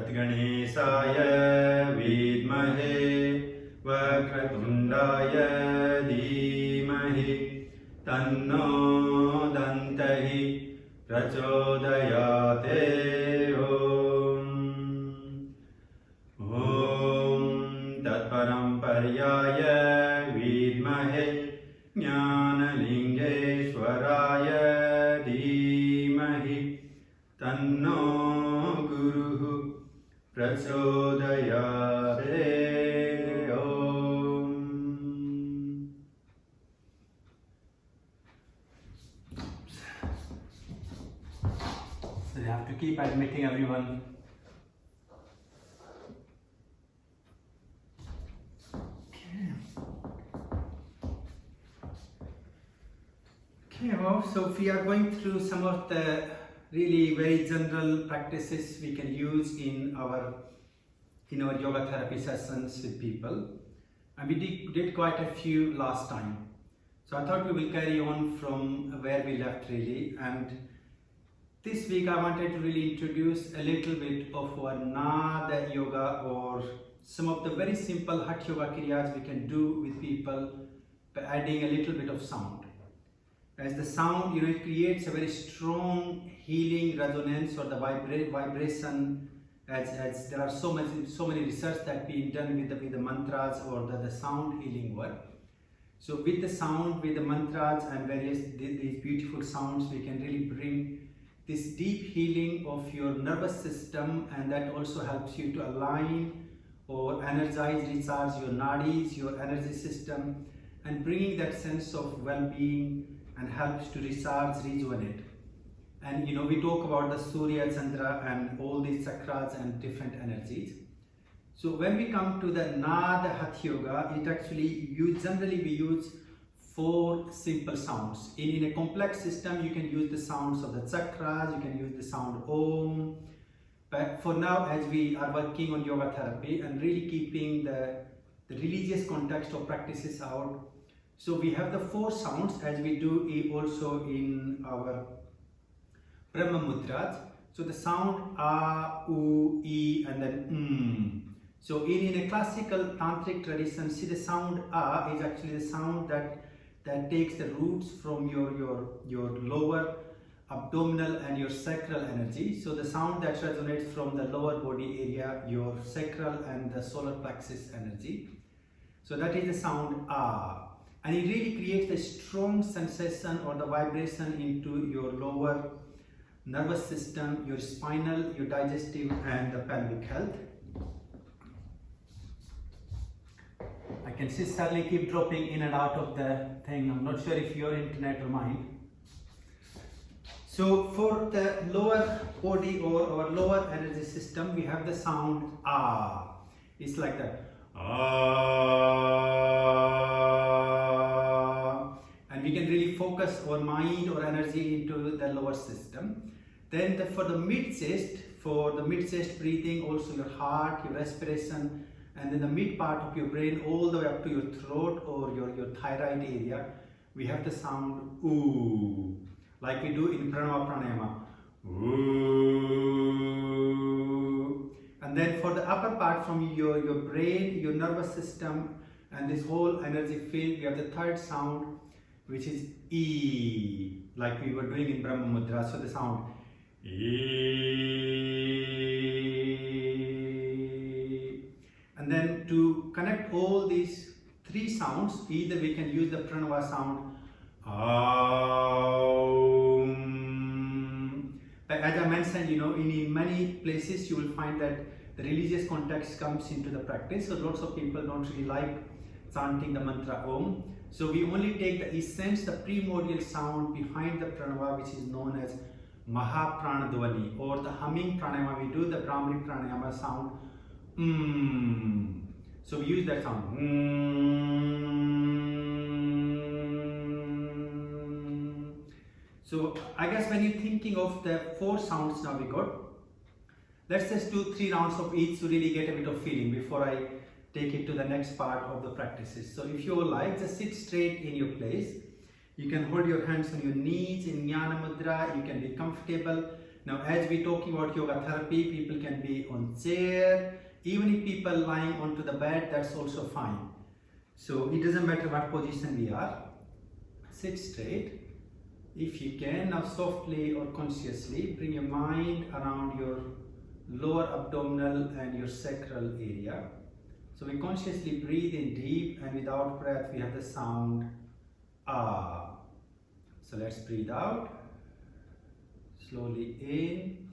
तद्गणेशाय विद्महे वक्रतुण्डाय धीमहि तन्नो दन्तः प्रचोदयात्। ॐ तत्परम्पर्याय विद्महे ज्ञानलिङ्गेश्वराय धीमहि तन्नो गुरुः प्रचोदयात्। So you have to keep admitting everyone. Okay, well, so we are going through some of the really very general practices we can use in our yoga therapy sessions with people, and we did quite a few last time. So I thought we will carry on from where we left really, and this week I wanted to really introduce a little bit of our Nada yoga, or some of the very simple Hatha yoga kriyas we can do with people by adding a little bit of sound. As the sound, it creates a very strong healing resonance, or the vibration. As there are so many research that being done with the mantras or the sound healing work. So with the sound, with the mantras and various these beautiful sounds, we can really bring this deep healing of your nervous system, and that also helps you to align or energize, recharge your nadis, your energy system, and bringing that sense of well-being, and helps to recharge, rejuvenate. And we talk about the Surya, Chandra and all these chakras and different energies. So when we come to the Nada Hatha Yoga, it actually generally we use 4 simple sounds. In a complex system, you can use the sounds of the chakras, you can use the sound Om. But for now, as we are working on yoga therapy and really keeping the religious context of practices out, so we have the 4 sounds as we do also in our Brahma Mudras. So the sound A, U, E and then So in a classical tantric tradition, see the sound A is actually the sound that takes the roots from your lower abdominal and your sacral energy. So the sound that resonates from the lower body area, your sacral and the solar plexus energy. So that is the sound A. And it really creates a strong sensation or the vibration into your lower nervous system, your spinal, your digestive and the pelvic health. I can see Sally keep dropping in and out of the thing. I'm not sure if your internet or mine. So for the lower body or our lower energy system, we have the sound A. It's like that. And we can really focus our mind or energy into the lower system. Then for the mid chest breathing, also your heart, your respiration, and then the mid part of your brain all the way up to your throat or your thyroid area, we have the sound Oo, like we do in Pranava Pranayama. Ooh. And then for the upper part from your brain, your nervous system and this whole energy field, we have the third sound, which is E, like we were doing in Brahma Mudra. So the sound E. And then to connect all these 3 sounds, either we can use the Pranava sound Aum. But as I mentioned, in many places you will find that the religious context comes into the practice. So lots of people don't really like chanting the mantra Om. So we only take the essence, the primordial sound behind the pranava, which is known as Mahapranadvani, or the humming pranayama. We do the Brahmari pranayama sound. So we use that sound. So I guess when you're thinking of the 4 sounds now we got, let's just do 3 rounds of each to really get a bit of feeling before I take it to the next part of the practices. So if you like, just sit straight in your place. You can hold your hands on your knees in Jnana Mudra. You can be comfortable. Now, as we talking about yoga therapy, people can be on chair, even if people lying onto the bed, that's also fine. So it doesn't matter what position we are. Sit straight. If you can, now softly or consciously bring your mind around your lower abdominal and your sacral area. So we consciously breathe in deep, and without breath we have the sound ah. So let's breathe out. Slowly in.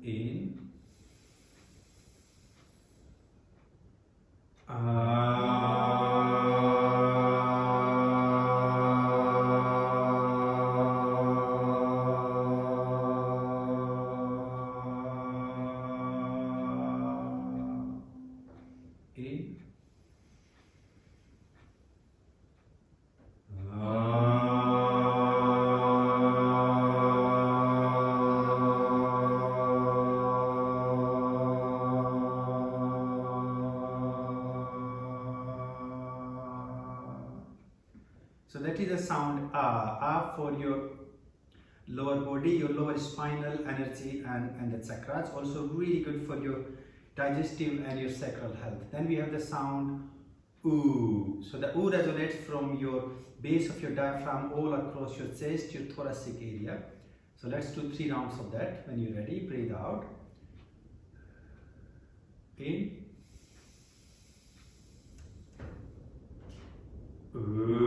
In. In. So that is the sound ah. Ah for your lower body, your lower spinal energy and the chakras. Also really good for your digestive and your sacral health. Then we have the sound oo. So the oo resonates from your base of your diaphragm all across your chest, your thoracic area. So let's do 3 rounds of that. When you're ready, breathe out. In. In.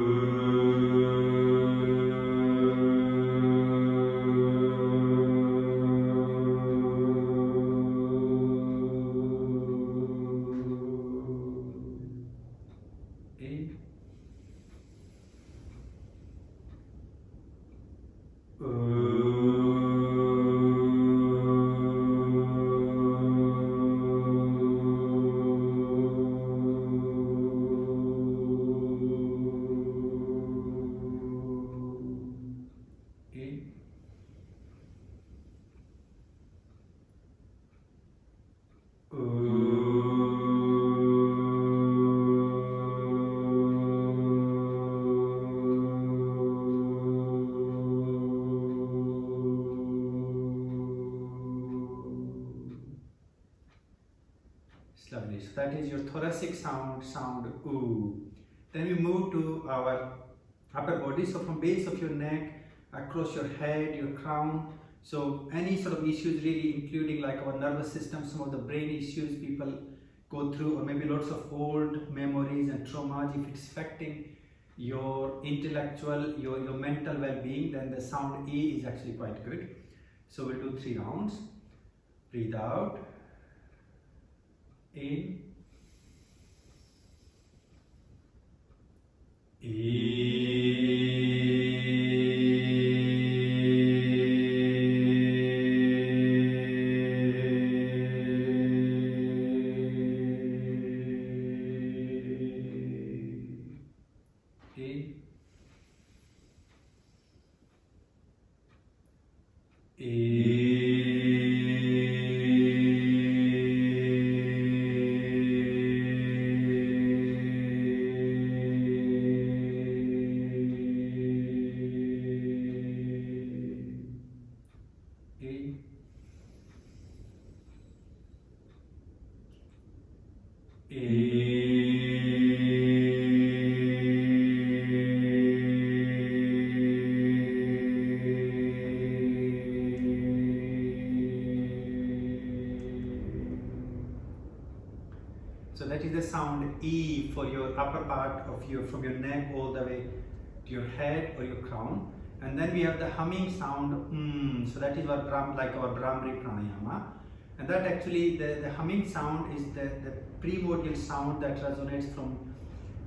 Lovely. So that is your thoracic sound oo. Then we move to our upper body. So from base of your neck, across your head, your crown. So any sort of issues really, including like our nervous system, some of the brain issues people go through, or maybe lots of old memories and traumas, if it's affecting your intellectual, your mental well-being, then the sound E is actually quite good. So we'll do 3 rounds. Breathe out. In. So that is the sound E for your upper part of your, from your neck all the way to your head or your crown. And then we have the humming sound, so that is our like our Brahmari Pranayama. And that actually, the humming sound is the primordial sound that resonates from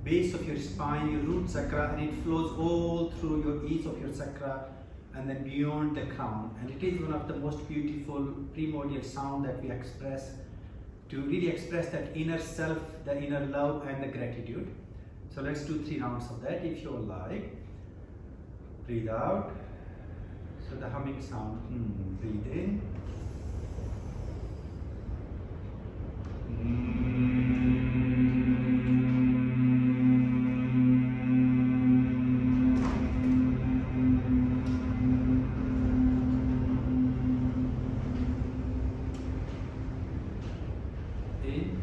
base of your spine, your root chakra, and it flows all through your each of your chakra and then beyond the crown. And it is one of the most beautiful primordial sound that we express to really express that inner self, the inner love and the gratitude. So let's do 3 rounds of that if you like. Breathe out, So the humming sound, breathe in. In. In.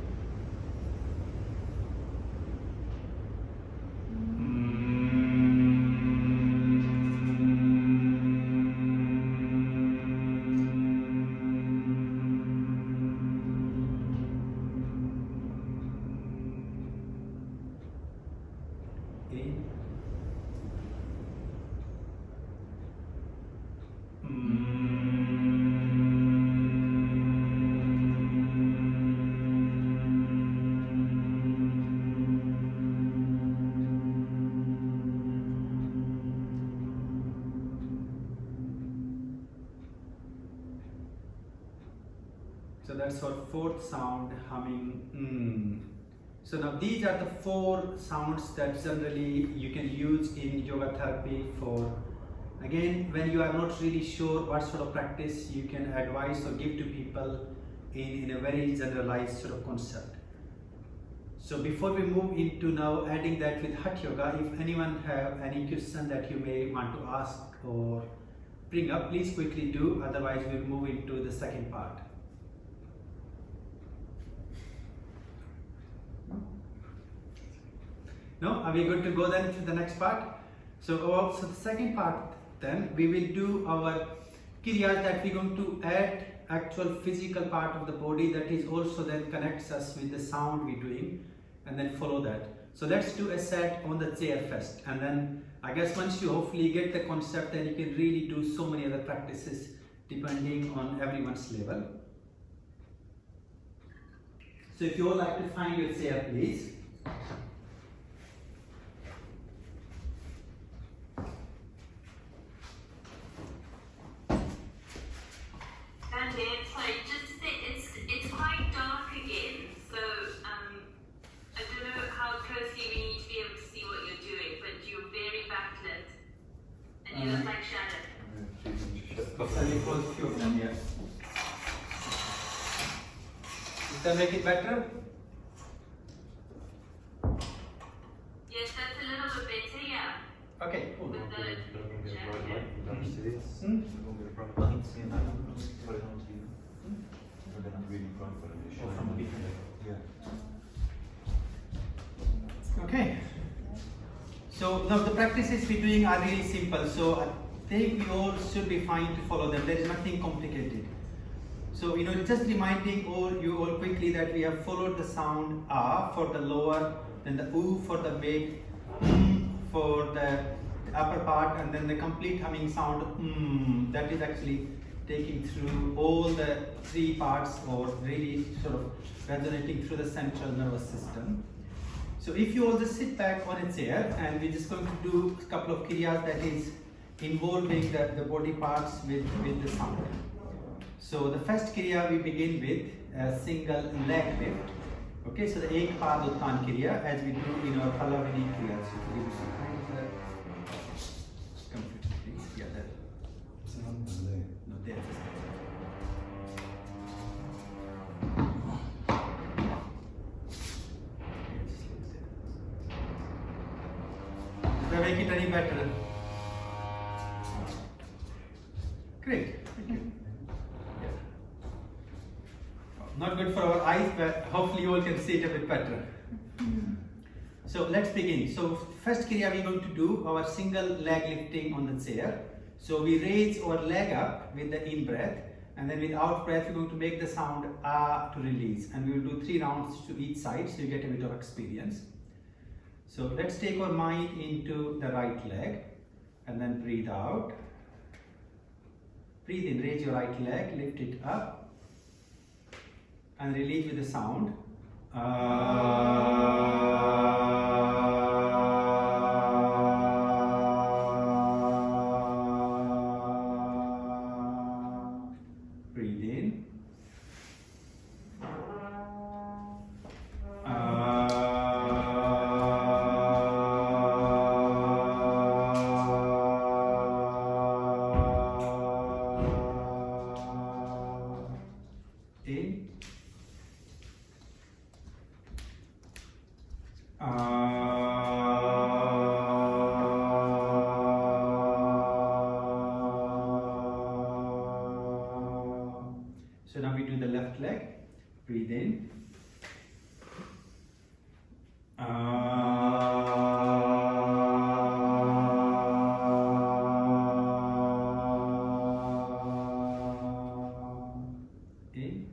So that's our fourth sound, humming. So now these are the four sounds that generally you can use in yoga therapy for, again, when you are not really sure what sort of practice you can advise or give to people in a very generalized sort of concept. So before we move into now adding that with Hatha Yoga, if anyone have any question that you may want to ask or bring up, please quickly do, otherwise we'll move into the second part. No? Are we good to go then to the next part? So also the second part then, we will do our kriyas that we're going to add actual physical part of the body that is also then connects us with the sound we're doing, and then follow that. So let's do a set on the chair first, and then I guess once you hopefully get the concept, then you can really do so many other practices depending on everyone's level. So if you all like to find your chair, please. Sorry, just to say, it's quite dark again, so I don't know how closely we need to be able to see what you're doing, but you're very backlit, and you look like shadow. Can you close a few of them, yes. Does that make it better? Yes, that's a little bit better, yeah. Okay, cool. With the jacket. Okay. So now the practices we're doing are really simple. So I think we all should be fine to follow them. There is nothing complicated. So just reminding you all quickly that we have followed the sound A for the lower, then the U for the mid, for the upper part, and then the complete humming sound that is actually taking through all the three parts, or really sort of resonating through the central nervous system. So if you all just sit back on a chair, and we're just going to do a couple of kriyas that is involving the body parts with the sound. So the first kriya we begin with a single leg lift. Okay, so the Ek Pad Uttan kriya, as we do in our Palavini kriya. So if you give some kind of computer, please. Yeah, there. No, there. Does that make it any better? Great, thank you. Yeah. Not good for our eyes, but hopefully you all can see it a bit better. So let's begin. So first kriya we're going to do our single leg lifting on the chair. So we raise our leg up with the in breath, and then with out breath we're going to make the sound A to release, and we will do 3 rounds to each side so you get a bit of experience. So let's take our mind into the right leg, and then breathe out. Breathe in, raise your right leg, lift it up, and release with the sound. Breathe in. So now we do the left leg. Breathe in. In.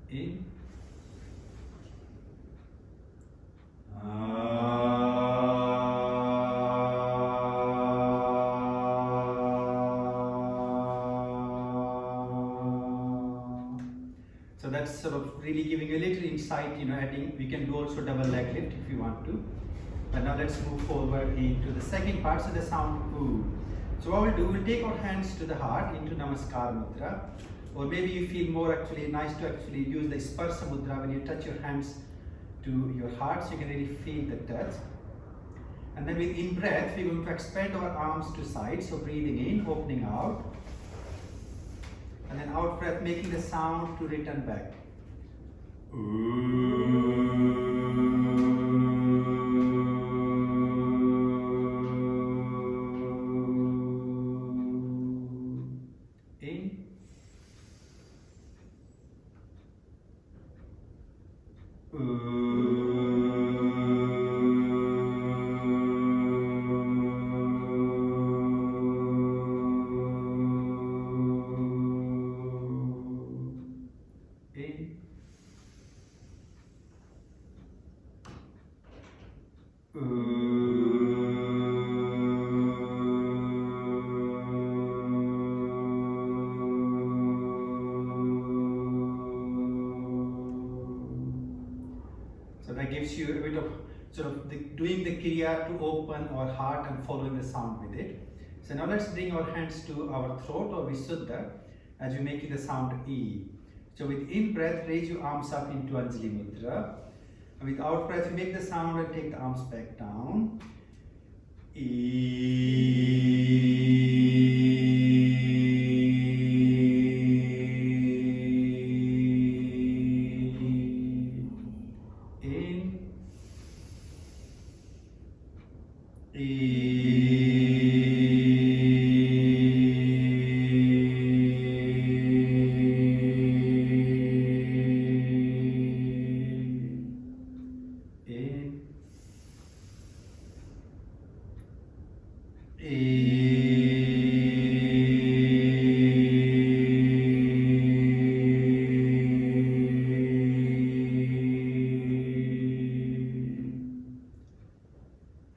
In. So that's sort of really giving a little insight, adding, we can do also double leg lift if you want to. But now let's move forward into the second part, so the sound ooh. So what we'll do, we'll take our hands to the heart into Namaskar Mudra. Or maybe you feel more actually nice to actually use the Sparsa Mudra when you touch your hands to your heart, so you can really feel the touch. And then with in breath, we're going to expand our arms to sides, so breathing in, opening out. And then out breath, making the sound to return back. In. In. So that gives you a bit of sort of doing the kriya to open our heart and following the sound with it. So now let's bring our hands to our throat or Visuddha as we make the sound E. So with in breath, raise your arms up into Anjali Mudra. And with out breath, you make the sound and take the arms back down.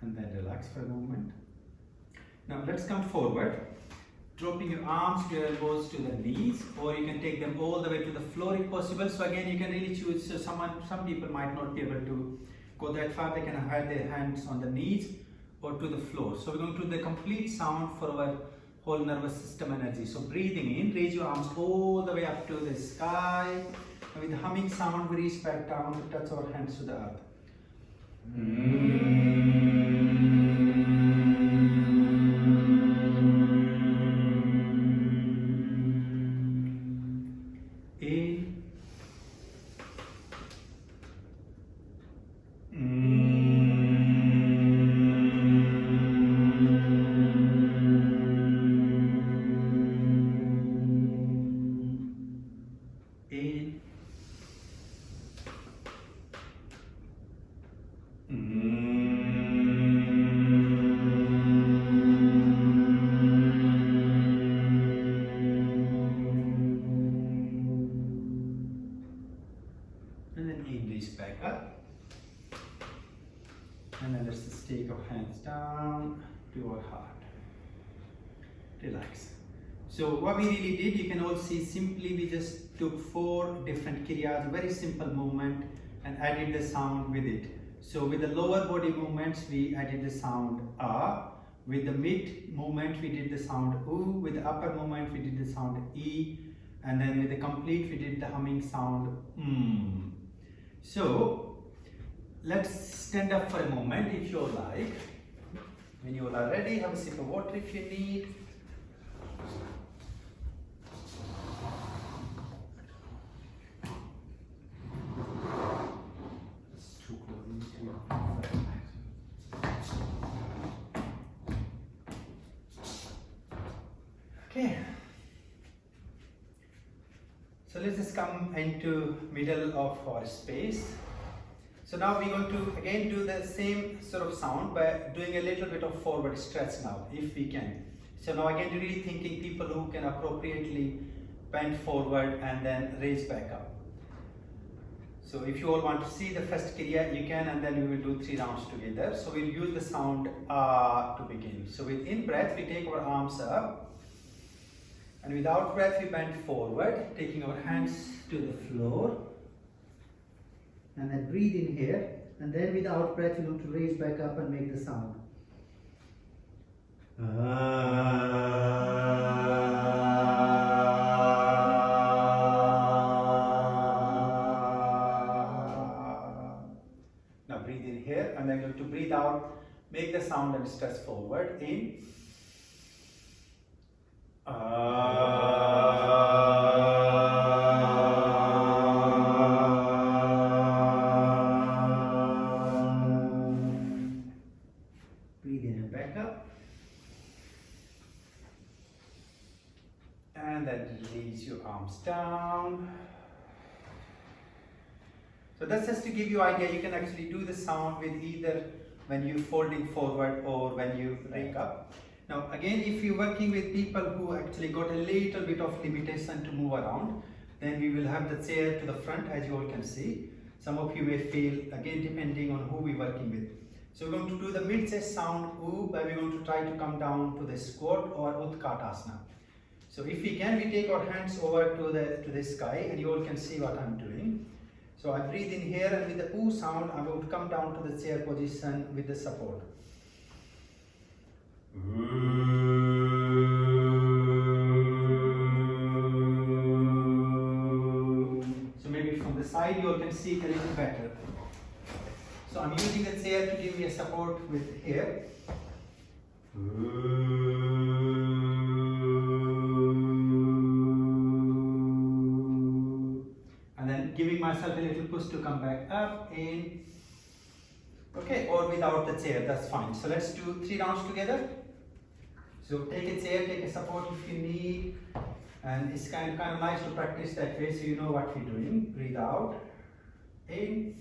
And then relax for a moment. Now let's come forward, dropping your arms to your elbows to the knees, or you can take them all the way to the floor if possible. So again, you can really choose. So some people might not be able to go that far. They can have their hands on the knees or to the floor. So we're going to do the complete sound for our whole nervous system energy. So breathing in, raise your arms all the way up to the sky. And with the humming sound, we reach back down to touch our hands to the earth. In. In. And then English back up. And then let's just take our hands down to our heart. Relax. So what we really did, you can all see, simply we just took 4 different kriyas, very simple movement, and added the sound with it. So with the lower body movements, we added the sound A. With the mid movement, we did the sound U. With the upper movement, we did the sound E. And then with the complete, we did the humming sound So let's stand up for a moment if you like. When you all are ready, have a sip of water if you need. Okay. So let's just come into middle of our space. So now we're going to again do the same sort of sound by doing a little bit of forward stretch now, if we can. So now again, really thinking people who can appropriately bend forward and then raise back up. So if you all want to see the first kriya, you can, and then we will do 3 rounds together. So we'll use the sound to begin. So with in breath, we take our arms up, and with out breath, we bend forward, taking our hands to the floor, and then breathe in here, and then with out breath, you want to raise back up and make the sound. Now breathe in here, and then going to breathe out, make the sound and stretch forward. In. Breathe in and back up. And then release your arms down. So that's just to give you an idea. You can actually do the sound with either when you're folding forward or when you wake up. Now again, if you're working with people who actually got a little bit of limitation to move around, then we will have the chair to the front, as you all can see. Some of you may feel, again depending on who we're working with. So we're going to do the mid-chest sound oo, where we're going to try to come down to the squat or Utkatasana. So if we can, we take our hands over to the sky, and you all can see what I'm doing. So I breathe in here, and with the oo sound, I'm going to come down to the chair position with the support. So maybe from the side, you all can see it a little better. So I'm using the chair to give me a support with here. And then giving myself a little push to come back up, in. Okay, or without the chair, that's fine. So let's do 3 rounds together. So take a chair, take a support if you need. And it's kind of nice to practice that way so you know what we're doing. Breathe out, in.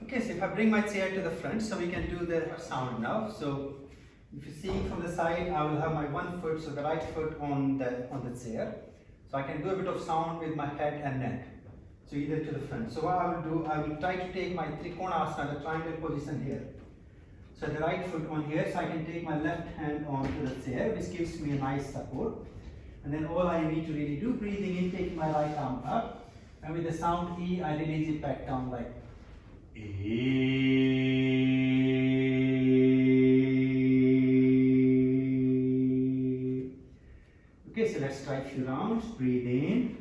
Okay, so if I bring my chair to the front, so we can do the sound now. So if you see from the side, I will have my one foot, so the right foot on the chair. So I can do a bit of sound with my head and neck. So either to the front. So what I will do, I will try to take my Trikonasana, the triangle position here. So the right foot on here, so I can take my left hand onto the chair, which gives me a nice support. And then all I need to really do, breathing in, taking my right arm up, and with the sound E, I release it back down like Okay, so let's try a few rounds. Breathe in.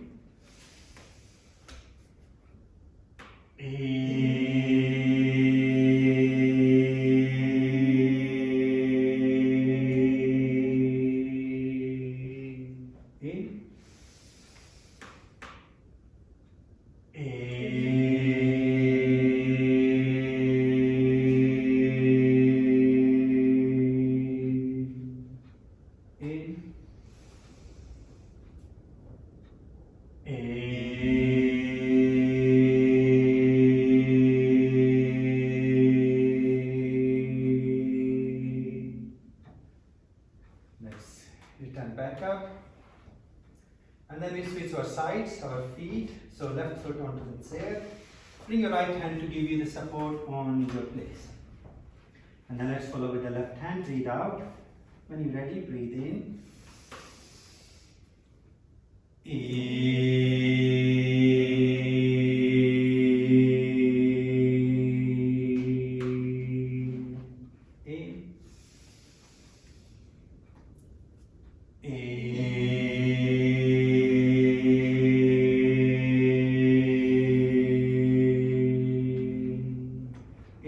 Let's return back up. And then we switch our sides, our feet. So left foot onto the chair. Bring your right hand to give you the support on your place. And then let's follow with the left hand. Breathe out. When you're ready, breathe in.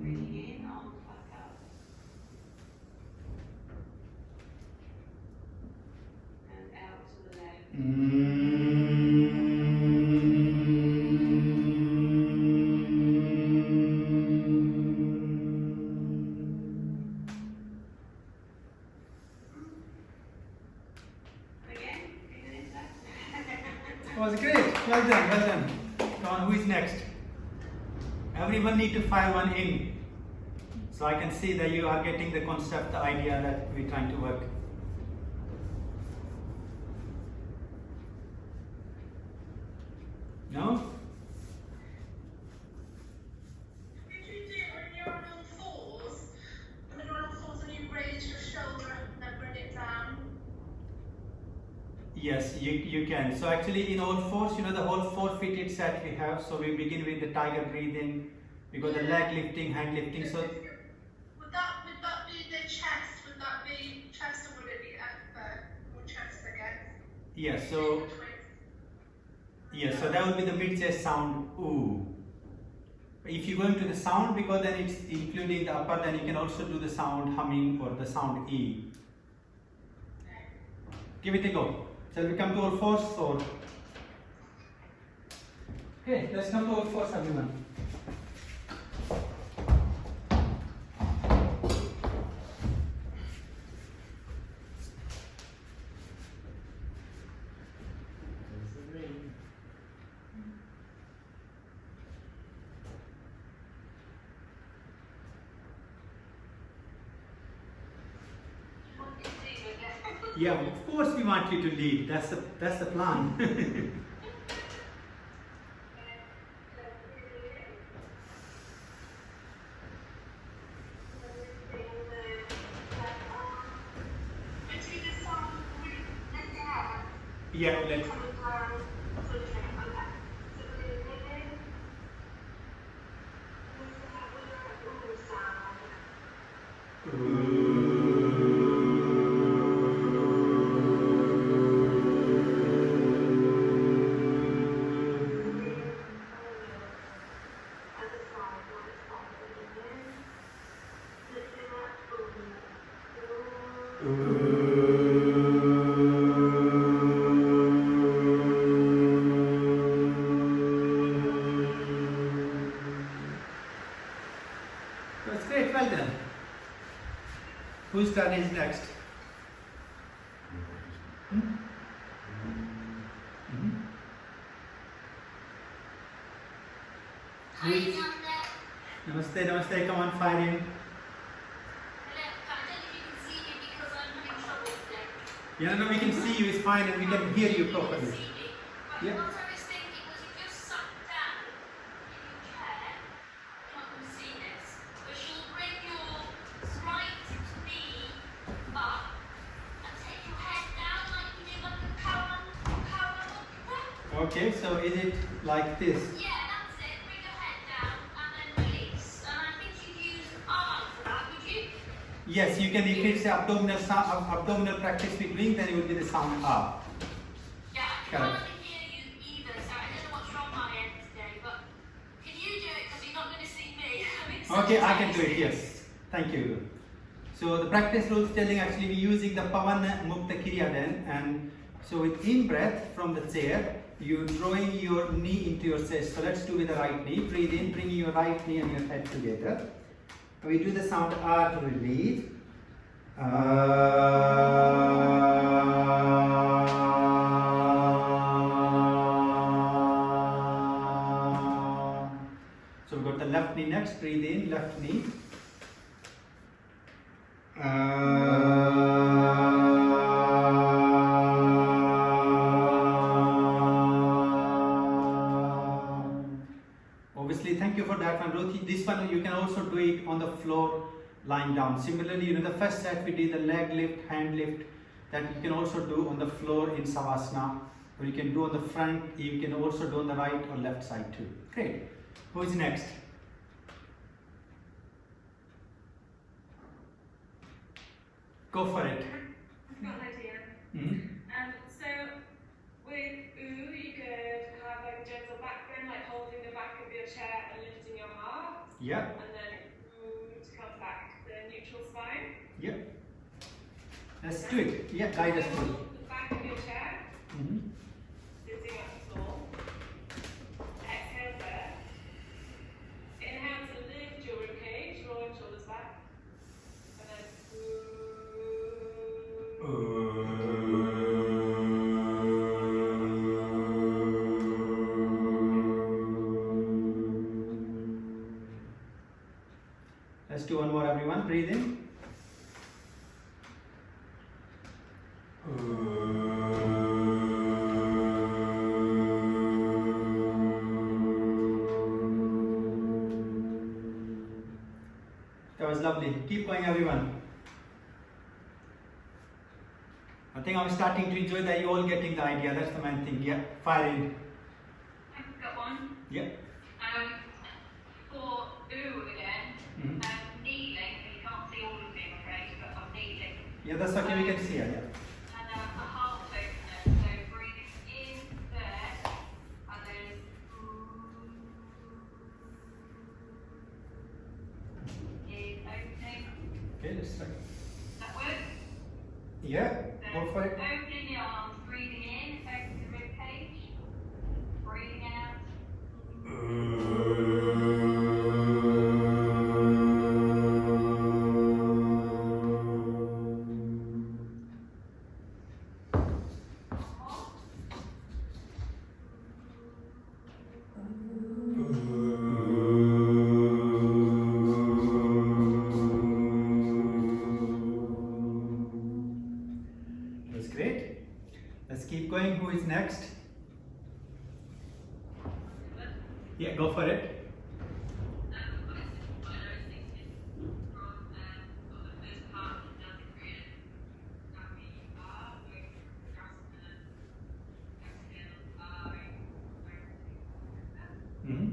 Breathing in, arms back up. And out to the left. Again, breathe in that. Was great. Well done, well done. Come on, who is next? Everyone need to fire one in. So I can see that you are getting the concept, the idea that we're trying to work. No? Did you do when you're on all fours? When you're on all fours and you raise your shoulder and then bring it down? Yes, you can. So actually in all fours, you know the whole 4-footed set we have. So we begin with the tiger breathing. We got the leg lifting, hand lifting. So Would that be the chest? Would that be chest or would it be more chest again? yes, so yes, so that would be the mid chest sound ooh. If you go into the sound, because then it's including the upper, then you can also do the sound humming or the sound E. Give it a go. Shall we come to all fours or? Okay, let's come to all fours, everyone. Yeah, of course we want you to lead. That's the plan. Yeah, let. That's great, well done. Whose turn is next? Hmm? Mhm. Hi, down there. Namaste, namaste, come on, fire in. Hello. I don't know if you can see me because I'm having trouble today. Yeah, no, we can see you, it's fine, and we can hear you properly. See me. But Yeah. what I was thinking was if you sat down in your chair, you can't really see this, but you'll bring your right knee up and take your head down like you did like a power. Okay, so is it like this? Yeah, that's it. Bring your head down and then release. And I think you'd use arm for that, would you? Yes, you can, if it's abdominal abdominal practice we're doing, then it will be the sound up. Yeah, I can Correct. hardly hear you either, so I don't know what's wrong my end today, but can you do it because you're not going to see me? Okay, I can do it, yes. Thank you. So the practice rules telling actually we're using the Pavana Mukta Kriya then, and so with in breath from the chair, you're drawing your knee into your chest. So let's do with the right knee. Breathe in, bringing your right knee and your head together. We do the sound R to release. So we've got the left knee next. Breathe in, left knee. Obviously, thank you for that one, Ruthi. This one you can also do it on the floor, lying down. Similarly, you know, the first set we did the leg lift, hand lift, that you can also do on the floor in Savasana, or you can do on the front. You can also do on the right or left side too. Great. Who is next? Go for it. I've got an idea. Yeah. And then to come back to the neutral spine. Yeah. Let's do it. Yeah, guide us through. The back of your chair, Mm-hmm. sitting up tall. Exhale there. Inhale to lift your ribcage, roll your shoulders back. And then Let's do one more, everyone. Breathe in. That was lovely. Keep going, everyone. I think I'm starting to enjoy that you're all getting the idea. That's the main thing. Yeah, fire in. I've got one. Yeah. For ooh again, Mhm. kneeling, you can't see all of me, I'm afraid, but I'm kneeling. Yeah, that's okay. We can see it. Yeah. And a heart opener, so breathing in there, and then is opening. Okay, let's try. That works? Yeah, go for it. Opening the arms, breathing in, open the rib cage, breathing out. That's great. Let's keep going. Who is next? Yeah, go for it. Mm-hmm.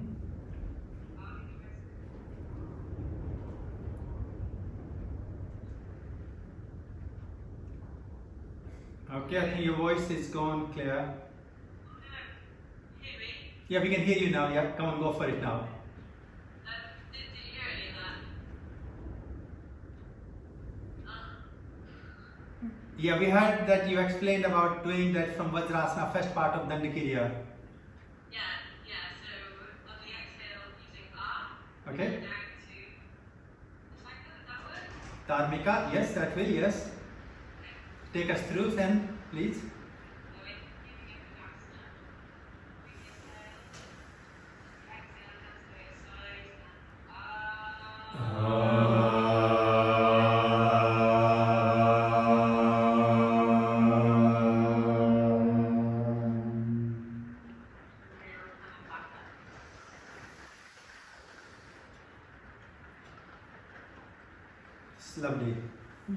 Okay, I think your voice is gone clear. Yeah, we can hear you now. Yeah, come on, go for it now. Yeah, we heard that you explained about doing that from Vajrasana, first part of Dandakiriya. Okay. Dharmika, yes, that will, yes. Take us through then, please. It's lovely.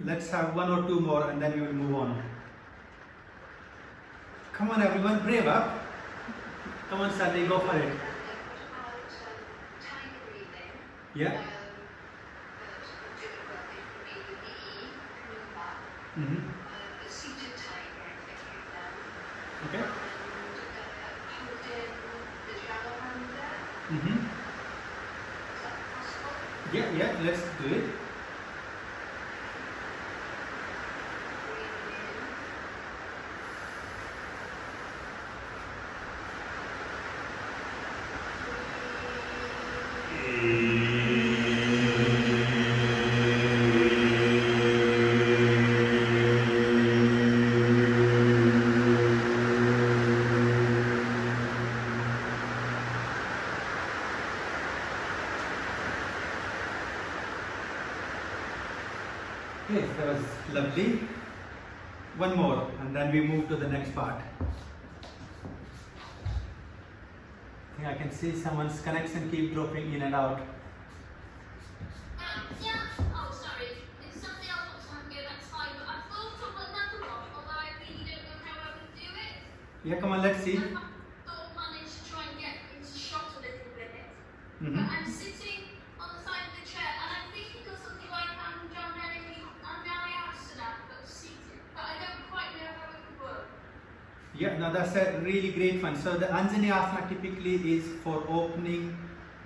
Let's have one or two more and then we will move on. Come on everyone, brave up. Come on Sally, go for it. Tiger breathing. Yeah. Mm-hmm. A seated tiger, I'm thinking of them. Okay. And hold in the Jalamanda. Mm-hmm. Is that possible? Yeah, yeah, let's do it. Yes, that was lovely. One more, and then we move to the next part. I think I can see someone's connection keep dropping in and out. Yeah. Oh, sorry. If somebody else wants to have a go, that's fine. But I thought of another one, although I really don't know how I would do it. Yeah, come on, let's see. I thought managed to try and get into shot a little bit. But Mm-hmm. I'm sitting on the side of the chair, and I'm thinking of something like Anjali-asana, but seated. But I don't quite know how it would work. Yeah, no, that's a really great one. So the Anjani Asana typically is for opening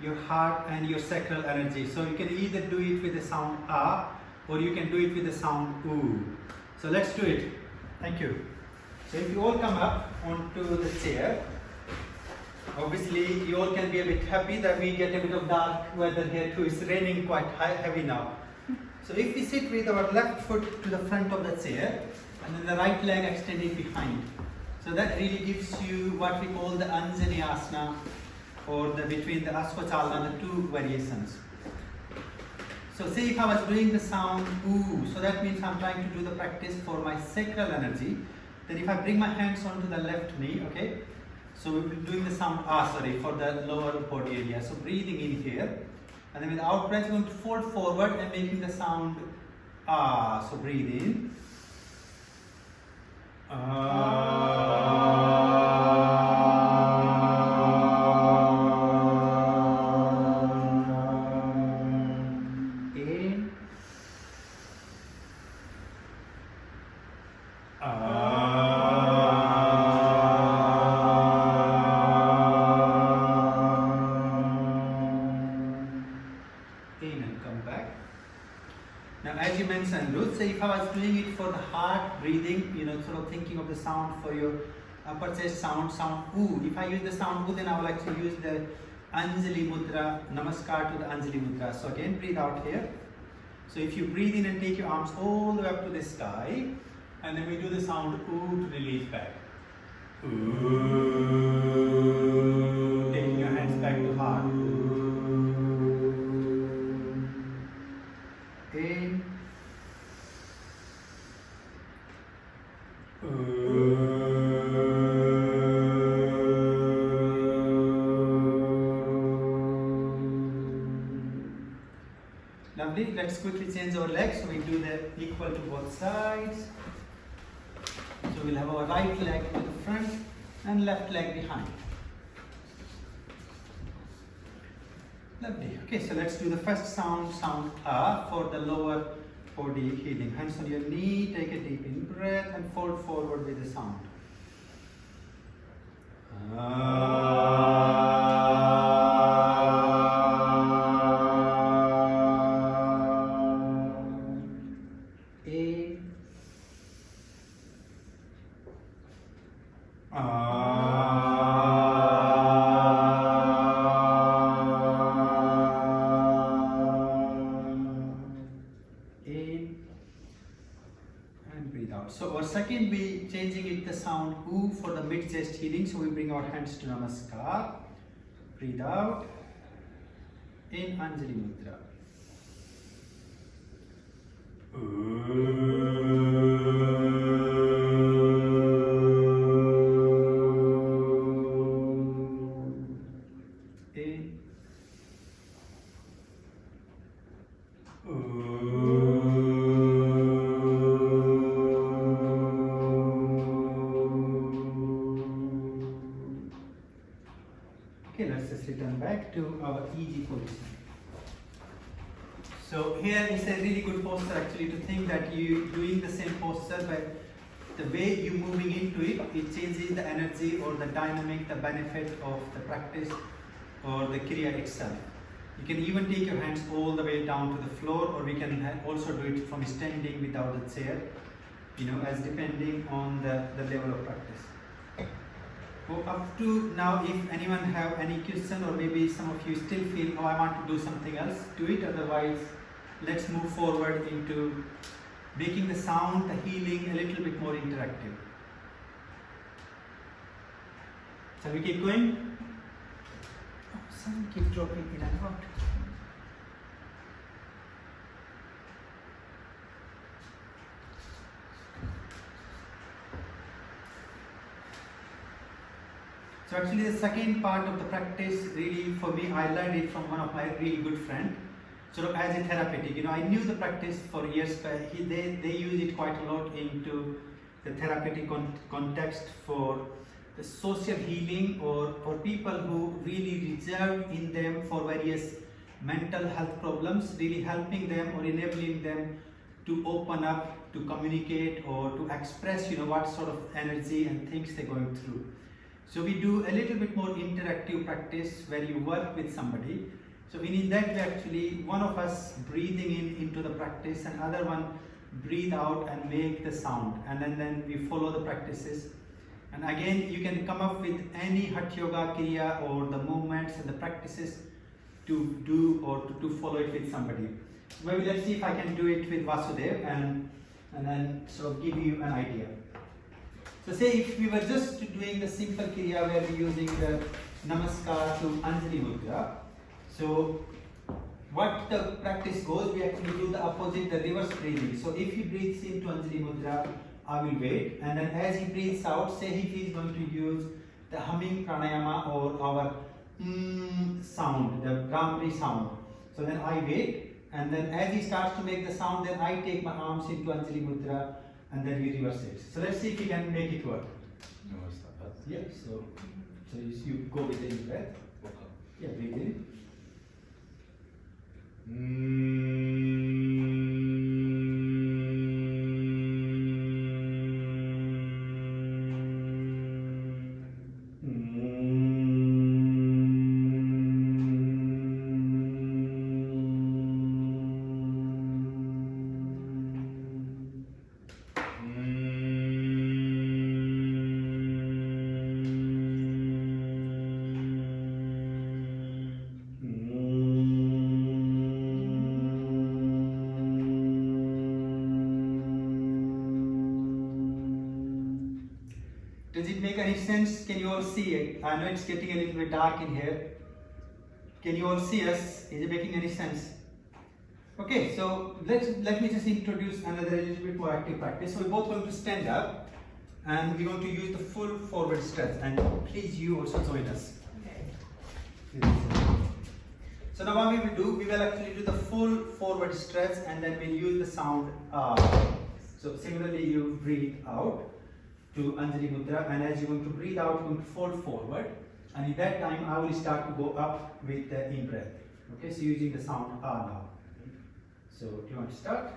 your heart and your sacral energy. So you can either do it with the sound ah, or you can do it with the sound ooh. So let's do it. Thank you. So if you all come up onto the chair, obviously you all can be a bit happy that we get a bit of dark weather here too. It's raining quite heavy now. So if we sit with our left foot to the front of the chair and then the right leg extended behind. So that really gives you what we call the Anjani Asana, or the between the Ashwachalana, the two variations. So say if I was doing the sound ooh, so that means I'm trying to do the practice for my sacral energy. Then if I bring my hands onto the left knee, okay, so we'll be doing the sound ah, sorry, for the lower body area. So breathing in here, and then with the out breath, we're going to fold forward and making the sound ah. So breathe in. In. In and come back. Now, as you mentioned, Ruth, say if I was doing it for the heart breathing, you know, sort of thinking of the sound for your upper chest sound ooh. If I use the sound ooh, then I will actually use the Anjali Mudra, Namaskar to the Anjali Mudra. So again, breathe out here. So if you breathe in and take your arms all the way up to the sky, and then we do the sound ooh to release back. Ooh. Taking your hands back to heart. In. Lovely. Let's quickly change our legs. So we do the equal to both sides. So we'll have our right leg to the front and left leg behind. Lovely. Okay, so let's do the first sound ah, for the lower body healing. Hands on your knee, take a deep in breath and fold forward with the sound. In. In and breathe out. So our second, we changing it the sound ooh for the mid chest healing. So we bring our hands to Namaskar. Breathe out. In Anjali Mudra. In. Okay, let's just return back to our easy position. So here is a really good posture actually, to think that you doing the same posture, but the way you moving into it, it changes the energy or the dynamic, the benefit of the practice or the kriya itself. You can even take your hands all the way down to the floor, or we can also do it from standing without the chair, you know, as depending on the level of practice. So up to now, if anyone have any question, or maybe some of you still feel, oh, I want to do something else, do it. Otherwise, let's move forward into making the sound, the healing a little bit more interactive. Shall we keep going? Oh, some keep dropping in and out. So actually the second part of the practice, really for me, I learned it from one of my really good friends. Sort of as a therapeutic, you know, I knew the practice for years, but they use it quite a lot into the therapeutic context for the social healing, or for people who really reserve in them for various mental health problems, really helping them or enabling them to open up, to communicate or to express, you know, what sort of energy and things they're going through. So we do a little bit more interactive practice where you work with somebody. So in that way actually one of us breathing in into the practice and other one breathe out and make the sound, and then we follow the practices. And again you can come up with any Hatha Yoga Kriya or the movements and the practices to do or to follow it with somebody. Maybe let's see if I can do it with Vasudev and then sort of give you an idea. So say if we were just doing the simple Kriya where we're using the Namaskar to Anjali Mudra. So what the practice goes, we actually do the opposite, the reverse breathing. So if he breathes into Anjali Mudra, I will wait, and then as he breathes out, say if he is going to use the humming pranayama or our sound, the Brahmari sound. So then I wait, and then as he starts to make the sound, then I take my arms into Anjali Mudra, and then we reverse it. So let's see if we can make it work. Yeah, so you go with the in breath. Yeah, breathe in. Does it make any sense? Can you all see it? I know it's getting a little bit dark in here. Can you all see us? Is it making any sense? Okay, so let me just introduce another little bit more active practice. So we're both going to stand up and we're going to use the full forward stretch, and please you also join us. Okay. So now what we will do, we will actually do the full forward stretch and then we'll use the sound So similarly you breathe out to Anjali Mudra, and as you're going to breathe out, you're going to fold forward, and in that time I will start to go up with the in breath. Okay, so using the sound now. So do you want to start?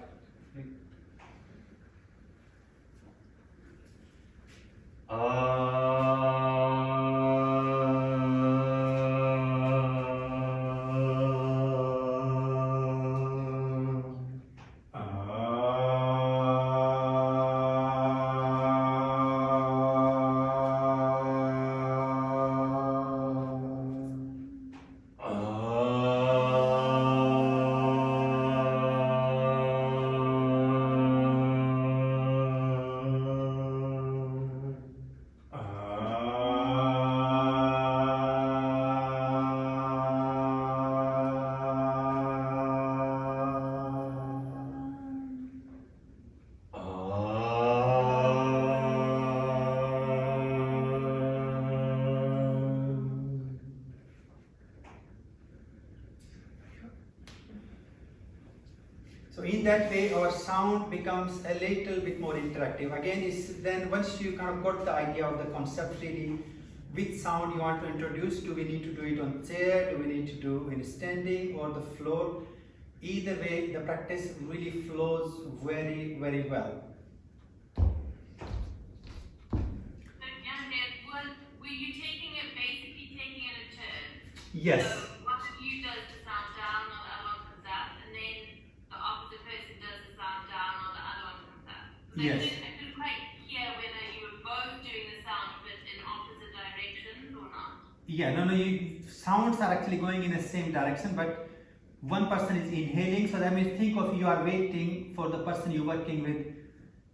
So in that way our sound becomes a little bit more interactive. Again, then once you kind of got the idea of the concept really, which sound you want to introduce, do we need to do it on chair, do we need to do in standing or the floor? Either way, the practice really flows very, very well. Were you basically taking it a turn? Yes. So one of you does the sound down or the other one comes up, and then the opposite person does the sound down or the other one comes up. So Yes. I couldn't quite hear whether you were both doing the sound but in opposite directions or not. Yeah, no, sounds are actually going in the same direction, but one person is inhaling, so that means think of you are waiting for the person you're working with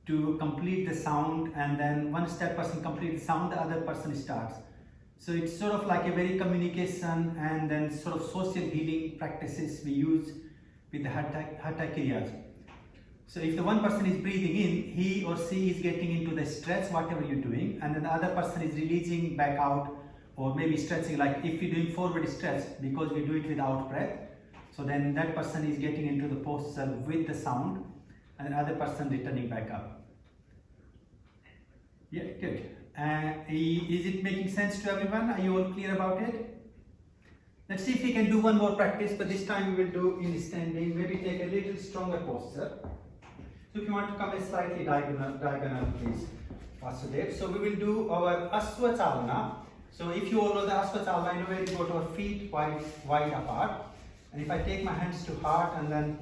to complete the sound, and then once that person completes the sound, the other person starts. So it's sort of like a very communication and then sort of social healing practices we use with the Hatha Kriyas. So if the one person is breathing in, he or she is getting into the stretch, whatever you're doing, and then the other person is releasing back out, or maybe stretching, like if you're doing forward stretch, because we do it without breath, so then that person is getting into the posture with the sound, and the other person returning back up. Yeah, good. Is it making sense to everyone? Are you all clear about it? Let's see if we can do one more practice, but this time we will do in standing. Maybe take a little stronger posture. So if you want to come a slightly diagonal, please. Vasudev. So we will do our Aswa Chalana. So if you all know the Aswa Chalana, you know where you got our feet wide apart. And if I take my hands to heart and then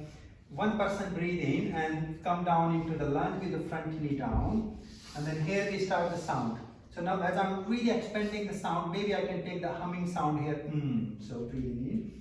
1% breathe in and come down into the lunge with the front knee down. And then here we start the sound. So now as I'm really expanding the sound, maybe I can take the humming sound here. So breathe in.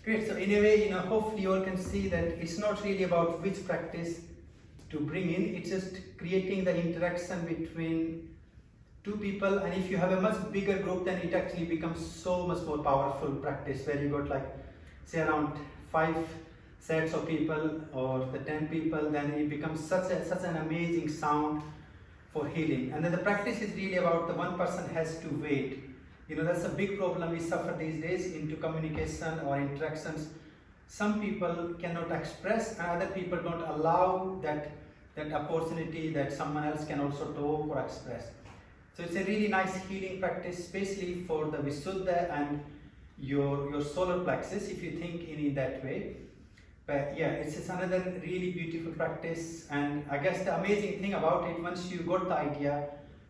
Great, so in a way, hopefully you all can see that it's not really about which practice to bring in, it's just creating the interaction between two people, and if you have a much bigger group, then it actually becomes so much more powerful practice where you got like, say around 5 sets of people or the 10 people, then it becomes such an amazing sound for healing. And then the practice is really about the one person has to wait. That's a big problem we suffer these days into communication or interactions. Some people cannot express and other people don't allow that opportunity that someone else can also talk or express. So it's a really nice healing practice, especially for the Visuddha and your solar plexus, if you think in that way. But yeah, it's just another really beautiful practice, and I guess the amazing thing about it, once you got the idea,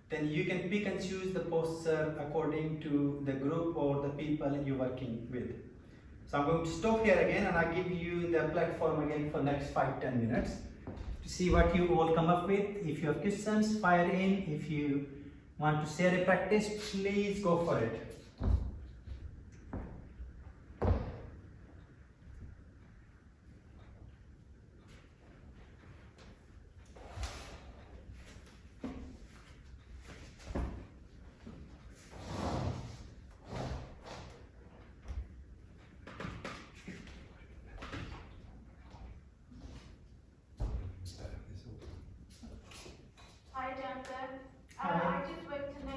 then you can pick and choose the posture according to the group or the people you're working with. So I'm going to stop here again and I'll give you the platform again for next 5-10 minutes to see what you all come up with. If you have questions, fire in. If you want to share a practice, please go for it. Hi, Jonathan. I just want to know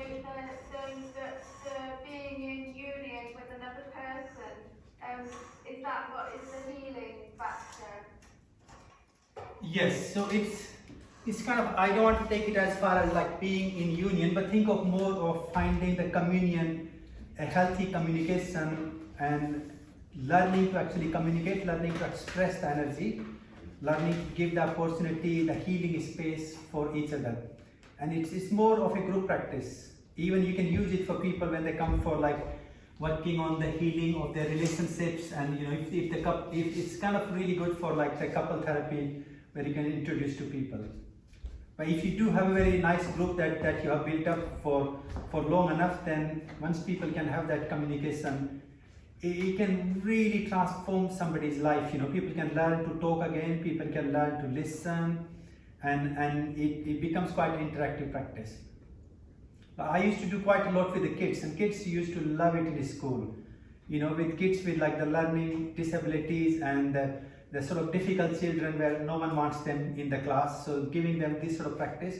that being in union with another person, is that what is the healing factor? Yes, so it's kind of, I don't want to take it as far as like being in union, but think of more of finding the communion, a healthy communication, and learning to actually communicate, learning to express the energy, learning to give the opportunity, the healing space for each other. And it's more of a group practice. Even you can use it for people when they come for like working on the healing of their relationships, and if it's kind of really good for like the couple therapy where you can introduce to people. But if you do have a very nice group that you have built up for long enough, then once people can have that communication, it can really transform somebody's life. People can learn to talk again, people can learn to listen, and it becomes quite an interactive practice. I used to do quite a lot with the kids, and kids used to love it in school. With kids with like the learning disabilities and the sort of difficult children where no one wants them in the class, so giving them this sort of practice.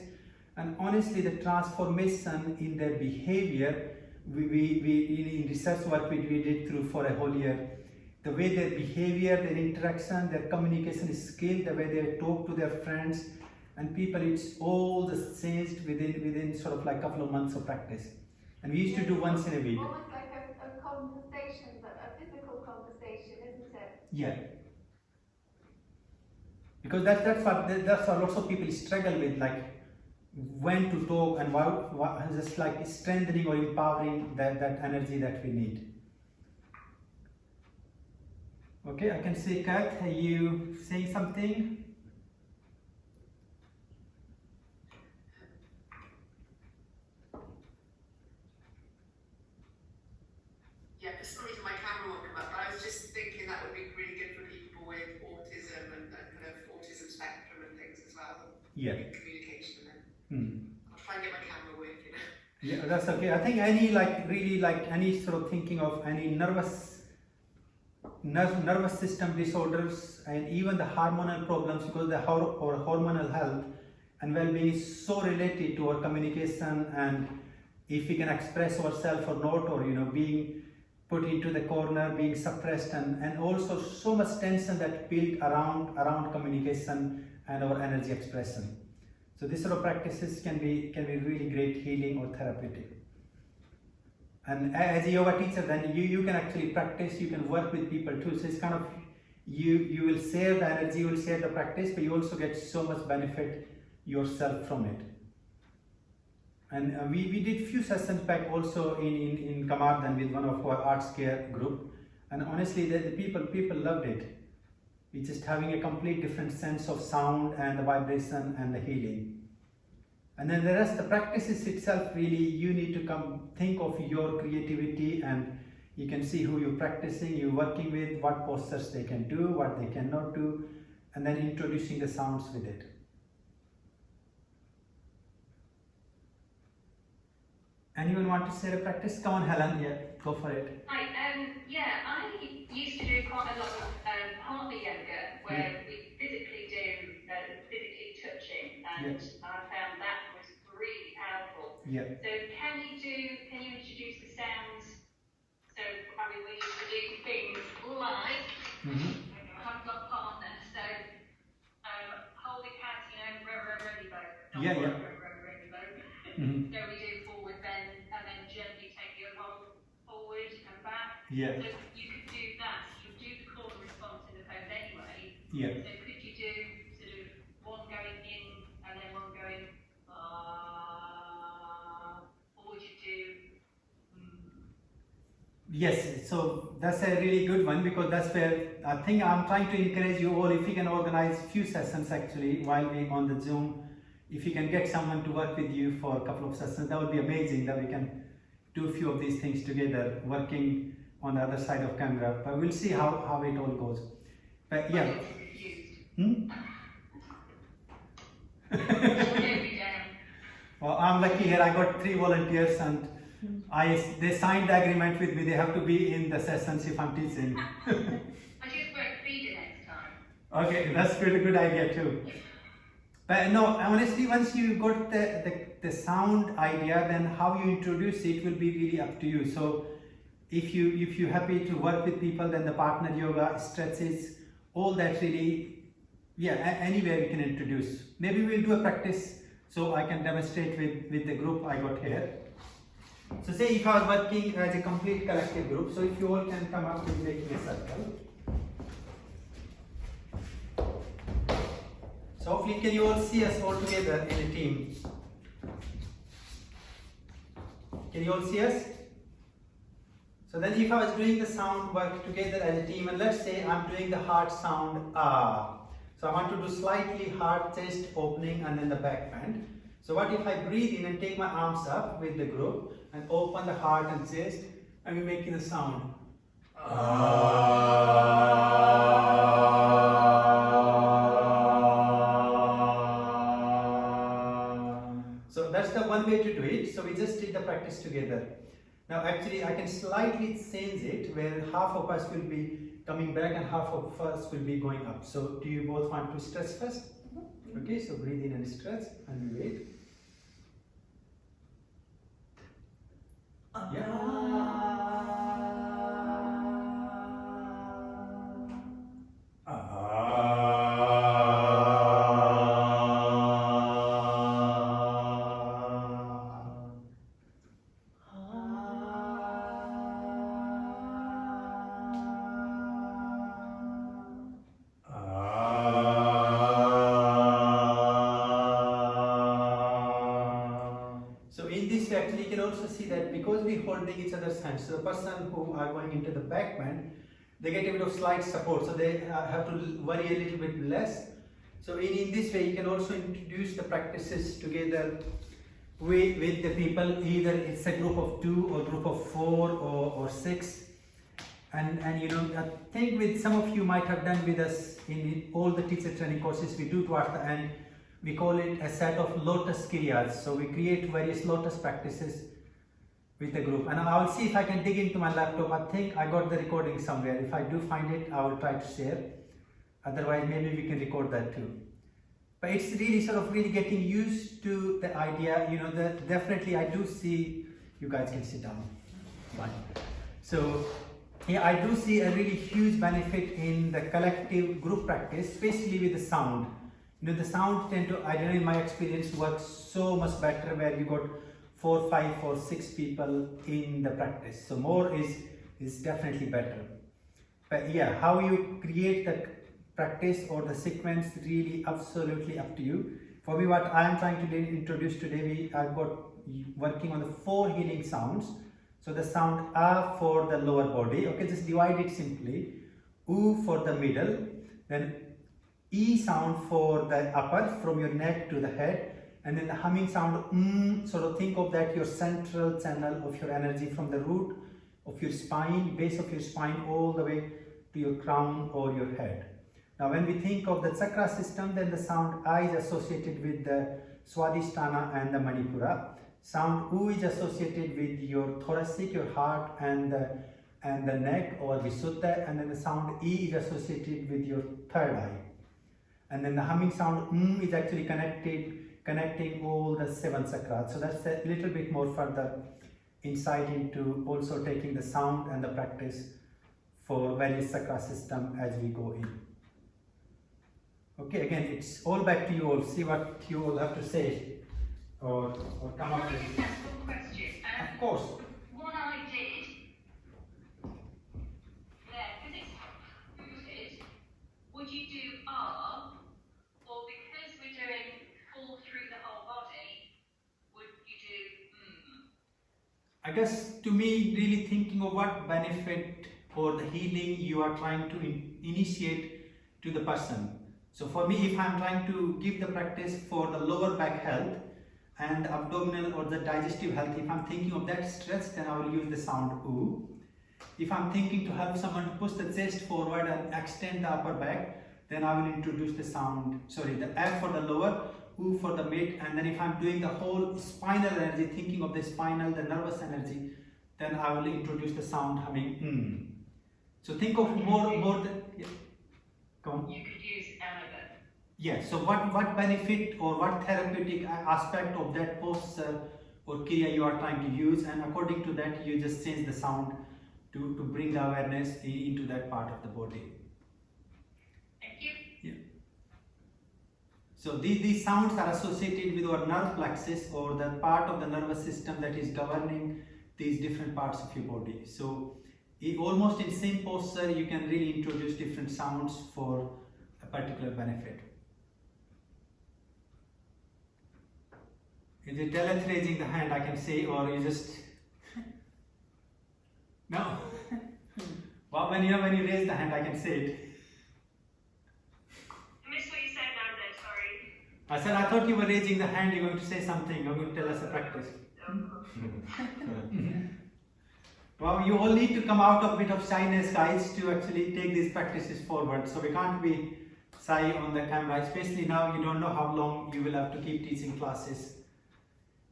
And honestly, the transformation in their behavior, we in research work we did through for a whole year, the way their behavior, their interaction, their communication skill, the way they talk to their friends and people, it's all just changed within sort of like a couple of months of practice. And we used to do once in a week. Almost like a conversation, but a physical conversation, isn't it? Yeah. Because that's what lots of people struggle with, like when to talk and what just like strengthening or empowering that energy that we need. Okay, I can see Kat, are you saying something? Yeah, for some reason my camera won't come up, but I was just thinking that would be really good for people with autism and kind of autism spectrum and things as well. Yeah. Communication and then Hmm. I'll try and get my camera working. Yeah, that's okay. I think any any sort of thinking of any nervous system disorders and even the hormonal problems, because the our hormonal health and well-being is so related to our communication and if we can express ourselves or not, or being put into the corner, being suppressed, and also so much tension that built around communication and our energy expression. So these sort of practices can be really great healing or therapeutic. And as a yoga teacher, then you can actually practice, you can work with people too. So it's kind of, you will share the energy, you will share the practice, but you also get so much benefit yourself from it. And we did few sessions back also in Carmarthen with one of our arts care group. And honestly, the people loved it. It's just having a complete different sense of sound and the vibration and the healing. And then the rest, the practices itself, really, you need to come think of your creativity, and you can see who you're practicing, you're working with, what postures they can do, what they cannot do, and then introducing the sounds with it. Anyone want to share a practice? Come on, Helen, yeah, go for it. Hi, yeah, I used to do quite a lot of partner yoga where we physically do physically touching, and I found that was really powerful. Yeah. So can you introduce the sounds? So I mean, we used to do things like I haven't got a partner, so holding hands, ready bow. Yeah. Ready bow. So we do forward bend and then gently take your hold forward and back. Yeah. So you could do that. You do the core response in the pose anyway. Yeah. So could you do sort of one going in and then one going or would you do Yes, so that's a really good one, because that's where I think I'm trying to encourage you all, if you can organize few sessions actually while we're on the Zoom, if you can get someone to work with you for a couple of sessions, that would be amazing, that we can do a few of these things together, working on the other side of camera, but we'll see how it all goes. But yeah. Well, I'm lucky here, I got 3 volunteers and they signed the agreement with me, they have to be in the sessions if I'm teaching. I just won't feed it next time. Okay, that's pretty good idea too. But no, honestly, once you got the sound idea, then how you introduce it will be really up to you. So if you're happy to work with people, then the partner yoga, stretches, all that really, anywhere we can introduce. Maybe we'll do a practice so I can demonstrate with the group I got here. So say if I was working as a complete collective group, so if you all can come up with making a circle. So hopefully can you all see us all together in a team? Can you all see us? So then if I was doing the sound work together as a team, and let's say I'm doing the hard sound ah. So I want to do slightly hard chest opening and then the back bend. So what if I breathe in and take my arms up with the group and open the heart and chest, and we're making the sound. So that's the one way to do it. So we just did the practice together. Now actually I can slightly change it where half of us will be coming back and half of us will be going up. So do you both want to stretch first? Okay, so breathe in and stretch and we wait. Actually, you can also see that because we're holding each other's hands, so the person who are going into the back bend, they get a bit of slight support, so they have to worry a little bit less. So in this way, you can also introduce the practices together with the people, either it's a group of 2 or group of 4 or 6. And you know, I think with some of you might have done with us in all the teacher training courses we do towards the end, we call it a set of lotus kriyas. So we create various lotus practices with the group, and I'll see if I can dig into my laptop. I think I got the recording somewhere. If I do find it, I will try to share. Otherwise, maybe we can record that too. But it's really sort of really getting used to the idea, you know, that definitely I do see, you guys can sit down. Fine. So, yeah, I do see a really huge benefit in the collective group practice, especially with the sound. You know, the sound tend to, I don't know, in my experience, works so much better where you got 4, 5 or 6 people in the practice. So more is definitely better. But yeah, how you create the practice or the sequence really absolutely up to you. For me, what I am trying to introduce today, I've got working on the 4 healing sounds. So the sound A for the lower body, okay, just divide it simply. U for the middle, then E sound for the upper, from your neck to the head, and then the humming sound, sort of think of that your central channel of your energy from the root of your spine, base of your spine, all the way to your crown or your head. Now when we think of the chakra system, then the sound I is associated with the Swadhisthana and the Manipura. Sound U is associated with your thoracic, your heart and the neck or Visuddha, and then the sound E is associated with your third eye. And then the humming sound is actually connecting all the 7 chakras. So that's a little bit more further insight into also taking the sound and the practice for various chakra system as we go in. Okay, again, it's all back to you all. See what you all have to say or come up with. Can I ask one question? Of course. What I did there, because it's rooted, would you do R, or because we're doing full through the whole body, would you do I guess to me, really thinking of what benefit or the healing you are trying to initiate to the person. So for me, if I'm trying to give the practice for the lower back health and abdominal or the digestive health, if I'm thinking of that stretch, then I will use the sound U. If I'm thinking to help someone to push the chest forward and extend the upper back, then I will introduce the sound, the F for the lower, U for the mid, and then if I'm doing the whole spinal energy, thinking of the spinal, the nervous energy, then I will introduce the sound humming So think of more than, yeah. Go on. You could use elegant. Yeah, so what benefit or what therapeutic aspect of that posture or kriya you are trying to use, and according to that you just change the sound to bring the awareness into that part of the body. Thank you. Yeah. So these sounds are associated with our nerve plexus or the part of the nervous system that is governing these different parts of your body. So almost in same posture you can really introduce different sounds for a particular benefit. Is it Deleth raising the hand, I can say, or you just no? Well, when you raise the hand, I can say it. I missed what you said now, then, sorry. I said I thought you were raising the hand. You're going to say something. You're going to tell us a practice. Well, you all need to come out of a bit of shyness, guys, to actually take these practices forward. So we can't be shy on the camera, especially now. You don't know how long you will have to keep teaching classes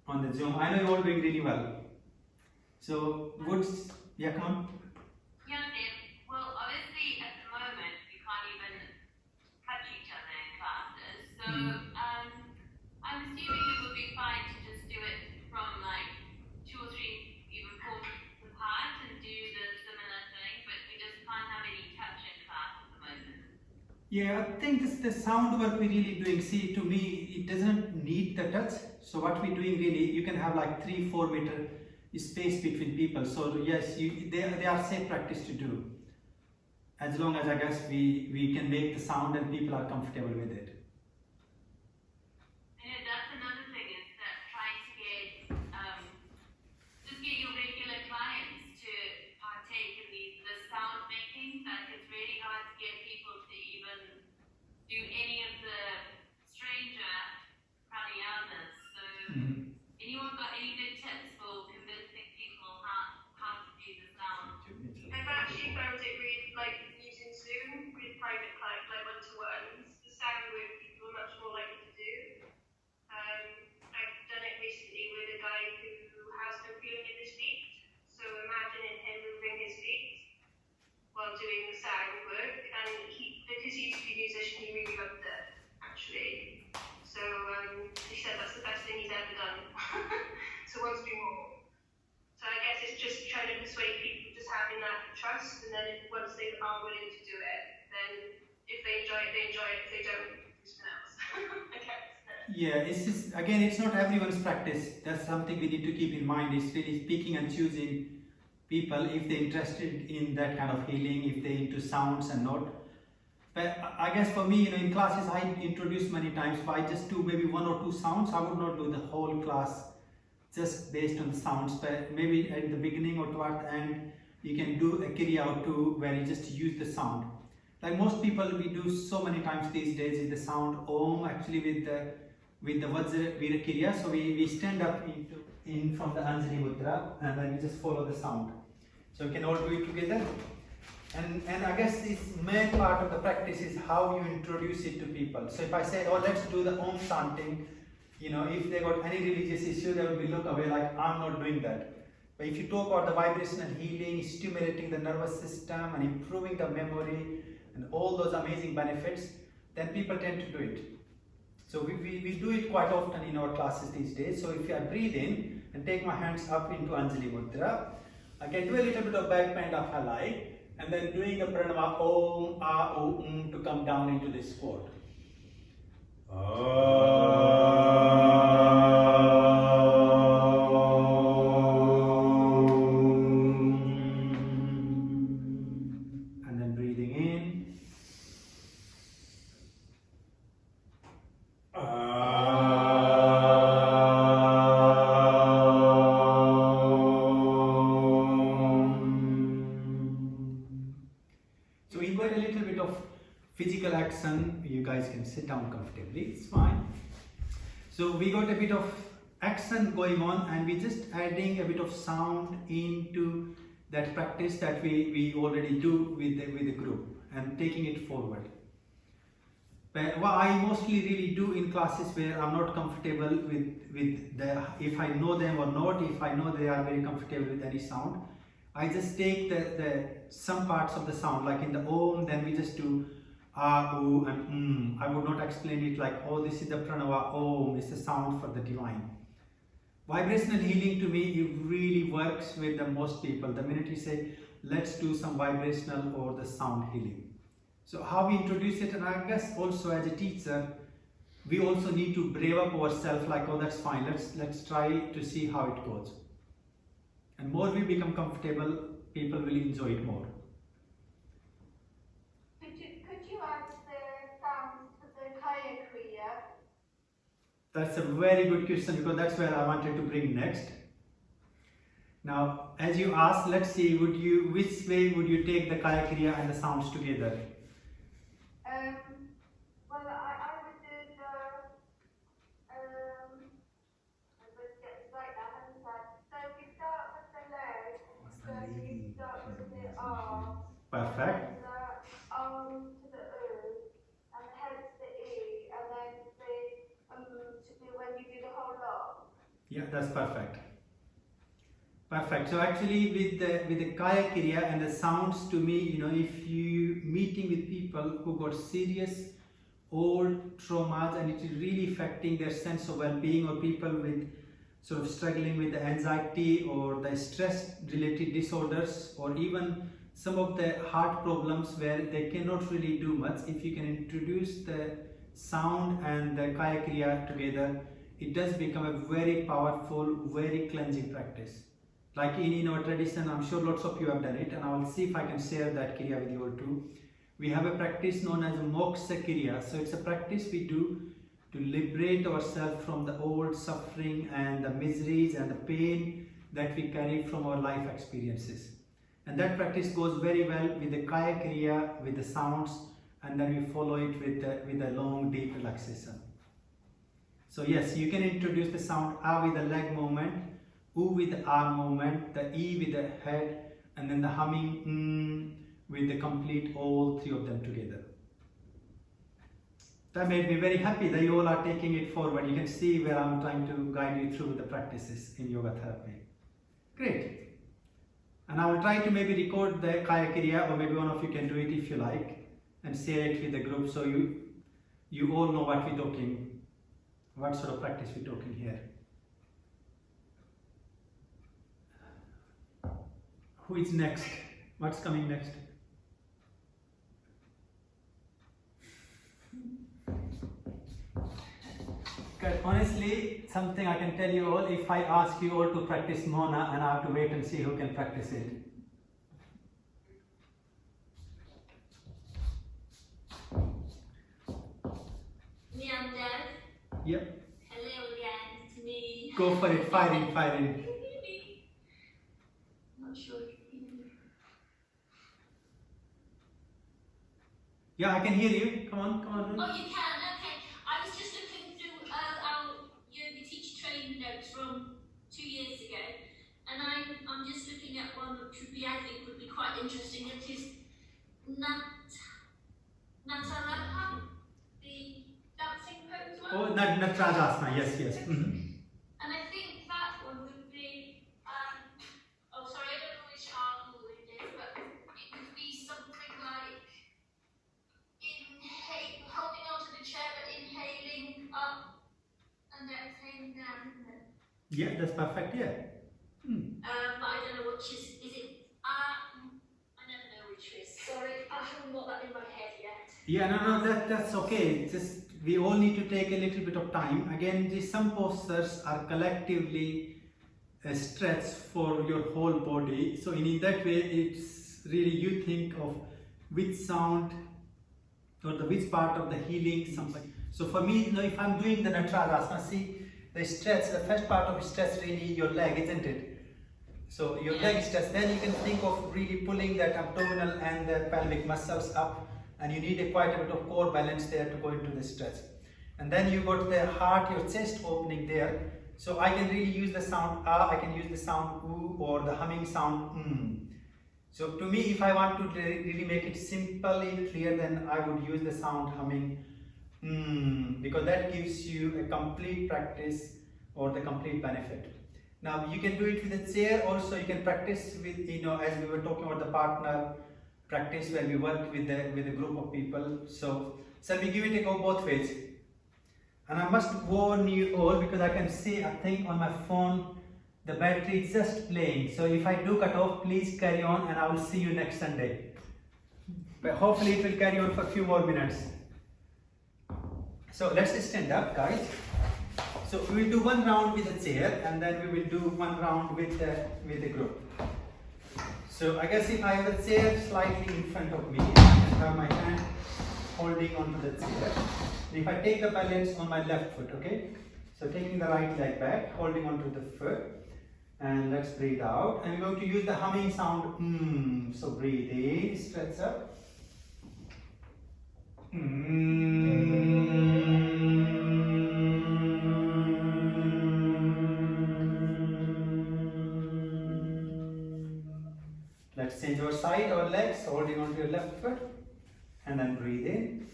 on the Zoom. I know you're all doing really well. So, yeah, come on. Yeah, Dave. Well, obviously at the moment you can't even touch each other in classes, so I'm assuming it would be fine to just do it from like 2 or 3, even 4 weeks apart and do the similar thing, but we just can't have any touch in class at the moment. Yeah, I think this the sound work we're really doing. See, to me, it doesn't need the touch. So what we're doing really, you can have like 3-4 meter space between people. So yes, they are safe practice to do. As long as I guess we can make the sound and people are comfortable with it. And that's another thing is that trying to get just get your regular clients to partake in the sound making. Like it's really hard to get people to even do any of the stranger pranayamas. So anyone got any good tips for convincing people how to do the sound? There's actually very find it really, like using Zoom with private clients, like one-to-ones, the sound work people are much more likely to do. I've done it recently with a guy who has no feeling in his feet, so imagining him moving his feet while doing the sound work, and because he used to be a musician, he really loved it, actually. So he said that's the best thing he's ever done. So wants to do more. So I guess it's just trying to persuade people, just having that trust, and then once they are willing to do it, then if they enjoy it, they enjoy it. If they don't, do something else. I guess. Yeah, it's just, again, it's not everyone's practice. That's something we need to keep in mind. It's really picking and choosing people if they're interested in that kind of healing, if they're into sounds and not. But I guess for me, in classes I introduce many times, but I just do maybe 1 or 2 sounds. I would not do the whole class just based on the sounds, but maybe at the beginning or toward the end, you can do a kriya or 2 where you just use the sound. Like most people, we do so many times these days is the sound Om, actually with the Vajra Vira Kriya. So we stand up in from the Anjali Mudra, and then we just follow the sound. So we can all do it together. And I guess this main part of the practice is how you introduce it to people. So if I say, oh, let's do the Om chanting, if they got any religious issue, they will be look away like, I'm not doing that. But if you talk about the vibrational healing, stimulating the nervous system and improving the memory and all those amazing benefits, then people tend to do it. So we do it quite often in our classes these days. So if I breathe in and take my hands up into Anjali Mudra, I can do a little bit of back bend of halai, and then doing the pranava Om, A, O, to come down into this chord. And then breathing in. So we got a little bit of physical action. You guys can sit down comfortably, it's fine. So we got a bit of action going on, and we just adding a bit of sound into that practice that we already do with the group and taking it forward. But what I mostly really do in classes where I'm not comfortable with if I know them or not, if I know they are very comfortable with any sound, I just take some parts of the sound, like in the Om, then we just do A, U and I would not explain it like, oh, this is the pranava Om, it's the sound for the divine. Vibrational healing to me, it really works with the most people. The minute you say, let's do some vibrational or the sound healing. So how we introduce it, and I guess also as a teacher, we also need to brave up ourselves like, oh, that's fine, let's try to see how it goes. And more we become comfortable, people will enjoy it more. Could you add the sounds to the Kaya Kriya? That's a very good question, because that's where I wanted to bring next. Now, as you asked, let's see, which way would you take the Kaya Kriya and the sounds together? Well, I would do I would get it right now, haven't I? So if you start with the leg, so you start with the arm, Perfect. and the arm to the U, and the head to the E, and then the to do when you do the whole lot. Yeah, that's perfect. Perfect. So actually with the Kaya Kriya and the sounds, to me, if you meeting with people who got serious old traumas and it is really affecting their sense of well-being, or people with sort of struggling with the anxiety or the stress related disorders, or even some of the heart problems where they cannot really do much, if you can introduce the sound and the Kaya Kriya together, it does become a very powerful, very cleansing practice. Like in our tradition, I'm sure lots of you have done it, and I will see if I can share that Kriya with you all too. We have a practice known as a Moksha Kriya. So it's a practice we do to liberate ourselves from the old suffering and the miseries and the pain that we carry from our life experiences. And that practice goes very well with the Kaya Kriya, with the sounds, and then we follow it with a long, deep relaxation. So yes, you can introduce the sound A with the leg movement, U with the arm movement, the E with the head, and then the humming with the complete all three of them together. That made me very happy that you all are taking it forward. You can see where I'm trying to guide you through the practices in yoga therapy. Great. And I will try to maybe record the Kaya Kriya, or maybe one of you can do it if you like, and share it with the group so you all know what we're talking, what sort of practice we're talking here. Who is next? What's coming next? But honestly, something I can tell you all, if I ask you all to practice Mona, and I have to wait and see who can practice it. Me and Dev. Yep. Hello again, it's me. Go for it, fire in, fire in. Not sure if you can hear me. Yeah, I can hear you. Come on, come on. Oh, you can, okay. I was just looking through our yoga teacher training notes from 2 years ago, and I'm just looking at one which would be, I think, would be quite interesting. It is Natarapa, the dancing pose one. Oh, Natrajasana, yes, yes. Mhm. And I think that one would be, oh sorry, I don't know which arm it is, but it would be something like holding onto the chair but inhaling up and exhaling down, isn't it? Yeah, that's perfect, yeah. But I don't know which is it, I never know which is. Sorry, I haven't got that in my head yet. Yeah, no, that's okay. Just we all need to take a little bit of time. Again, some postures are collectively a stretch for your whole body. So in that way, it's really you think of which sound or which part of the healing. So for me, if I'm doing the Natrajasana, see the stretch, the first part of stretch really your leg, isn't it? So your leg stretch, then you can think of really pulling that abdominal and the pelvic muscles up, and you need quite a bit of core balance there to go into the stretch. And then you got the heart, your chest opening there. So I can really use the sound ah, I can use the sound oo, or the humming sound So to me, if I want to really make it simply clear, then I would use the sound humming because that gives you a complete practice or the complete benefit. Now you can do it with a chair also. You can practice with, as we were talking about the partner practice where we work with a group of people. So shall we give it a go both ways? And I must warn you all, because I can see, I think on my phone the battery is just playing. So if I do cut off, please carry on, and I will see you next Sunday. But hopefully it will carry on for a few more minutes. So let's stand up, guys. So we will do one round with the chair, and then we will do one round with the group. So I guess if I have the chair slightly in front of me, I can have my hand holding onto the chair. If I take the balance on my left foot, okay? So taking the right leg back, holding onto the foot, and let's breathe out. And we're going to use the humming sound. So breathe in, stretch up. Let's change our side, our legs, holding onto your left foot, and then breathe in.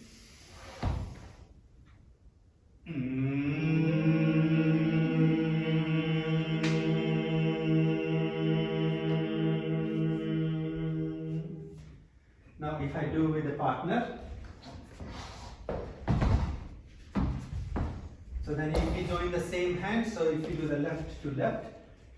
Now if I do with a partner, so then if we join the same hand, so if you do the left to left,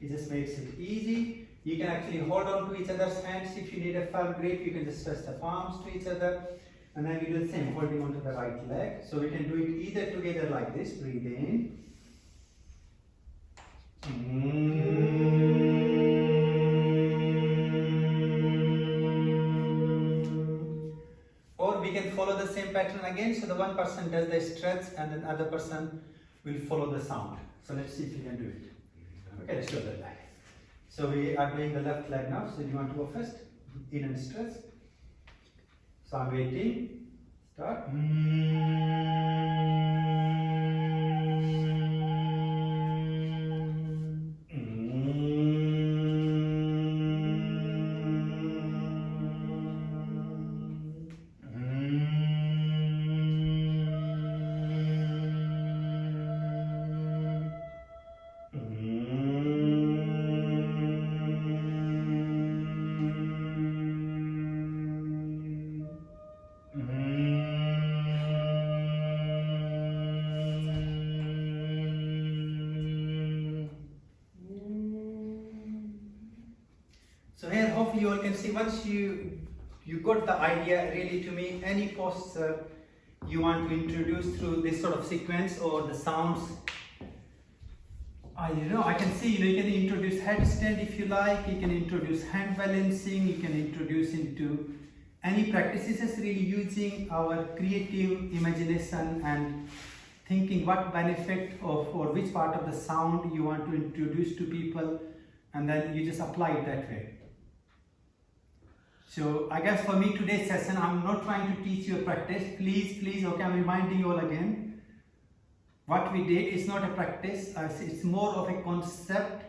it just makes it easy. You can actually hold on to each other's hands. If you need a firm grip, you can just press the palms to each other. And then we do the same, holding onto the right leg. So we can do it either together like this, breathe in. Or we can follow the same pattern again. So the one person does the stretch and the other person will follow the sound. So let's see if we can do it. Okay, let's do that leg. So we are doing the left leg now. So do you want to go first? In and stretch. So I'm waiting. Start. see, once you got the idea, really, to me, any posture you want to introduce through this sort of sequence or the sounds, I can see, you can introduce headstand if you like, you can introduce hand balancing, you can introduce into any practices, is really using our creative imagination and thinking what benefit of or which part of the sound you want to introduce to people, and then you just apply it that way. So I guess for me today's session, I'm not trying to teach you a practice. Please, okay, I'm reminding you all again. What we did is not a practice, it's more of a concept,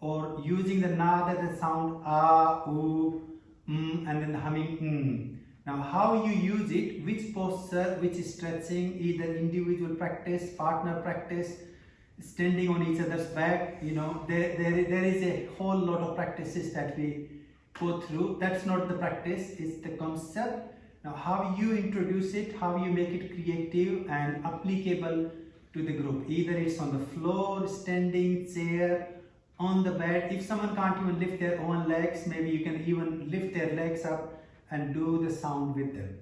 or using the nada, the sound ah, oo, and then the humming Now how you use it, which posture, which stretching, either individual practice, partner practice, standing on each other's back, there is a whole lot of practices that we go through. That's not the practice, it's the concept. Now how you introduce it, how you make it creative and applicable to the group. Either it's on the floor, standing, chair, on the bed. If someone can't even lift their own legs, maybe you can even lift their legs up and do the sound with them.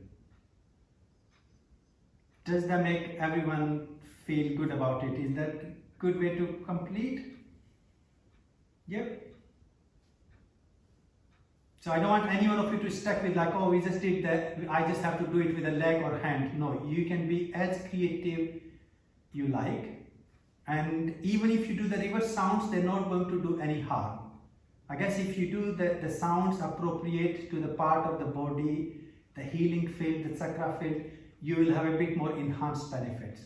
Does that make everyone feel good about it? Is that a good way to complete? Yep. So I don't want any one of you to stuck with like, oh, we just did that, I just have to do it with a leg or hand. No, you can be as creative you like, and even if you do the reverse sounds, they're not going to do any harm. I guess if you do the sounds appropriate to the part of the body, the healing field, the chakra field, you will have a bit more enhanced benefits.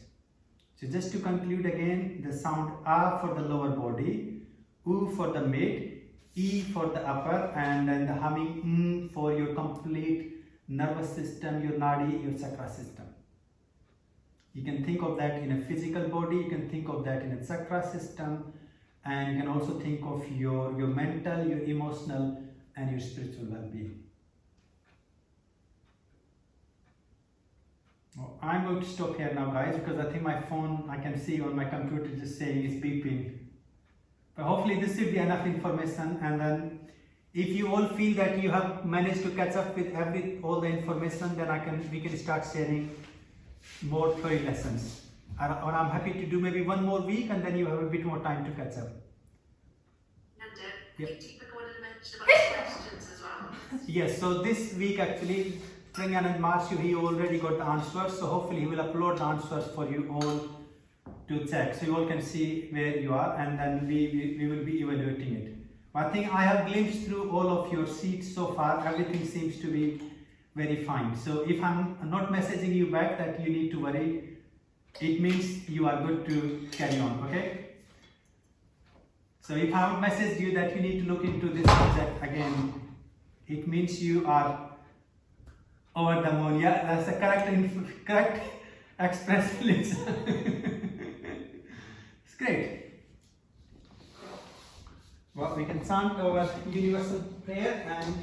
So just to conclude again, the sound A for the lower body, U for the mid, E for the upper, and then the humming for your complete nervous system, your nadi, your chakra system. You can think of that in a physical body, you can think of that in a chakra system, and you can also think of your mental, your emotional, and your spiritual well-being. Well, I'm going to stop here now, guys, because I think my phone, I can see on my computer just saying it's beeping. But hopefully this should be enough information, and then if you all feel that you have managed to catch up with all the information, then we can start sharing more theory lessons. And I'm happy to do maybe one more week, and then you have a bit more time to catch up. Nanda, Yep. I think Deepak wanted to mention about questions as well. Yes, so this week actually, Pranyan and Marshu, he already got the answers, so hopefully he will upload the answers for you all to check, so you all can see where you are, and then we will be evaluating it. I think I have glimpsed through all of your sheets so far, everything seems to be very fine. So if I'm not messaging you back that you need to worry, it means you are good to carry on, okay? So if I haven't messaged you that you need to look into this subject again, it means you are over the moon. Yeah, that's the correct expression. It's great. Well, we can chant our universal prayer, and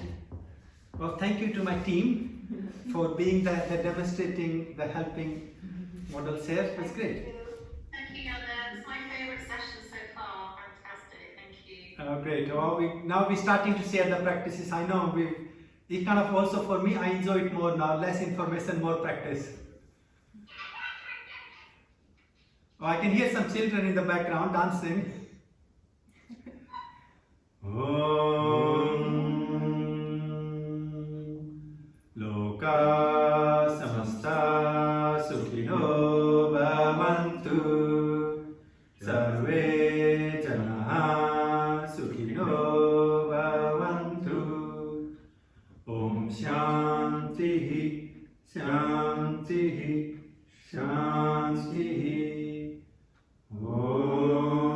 well, thank you to my team for being the demonstrating, the helping models here. That's great. Thank you, Nanda. It's my favourite session so far. Fantastic. Thank you. Oh, great. Well, now we're starting to share the practices. I know it kind of also for me, I enjoy it more now. Less information, more practice. Oh, I can hear some children in the background dancing. Loka samasta sukhino bhavantu sarve janaha sukhino bhavantu. Om Shanti Shanti Shanti. Om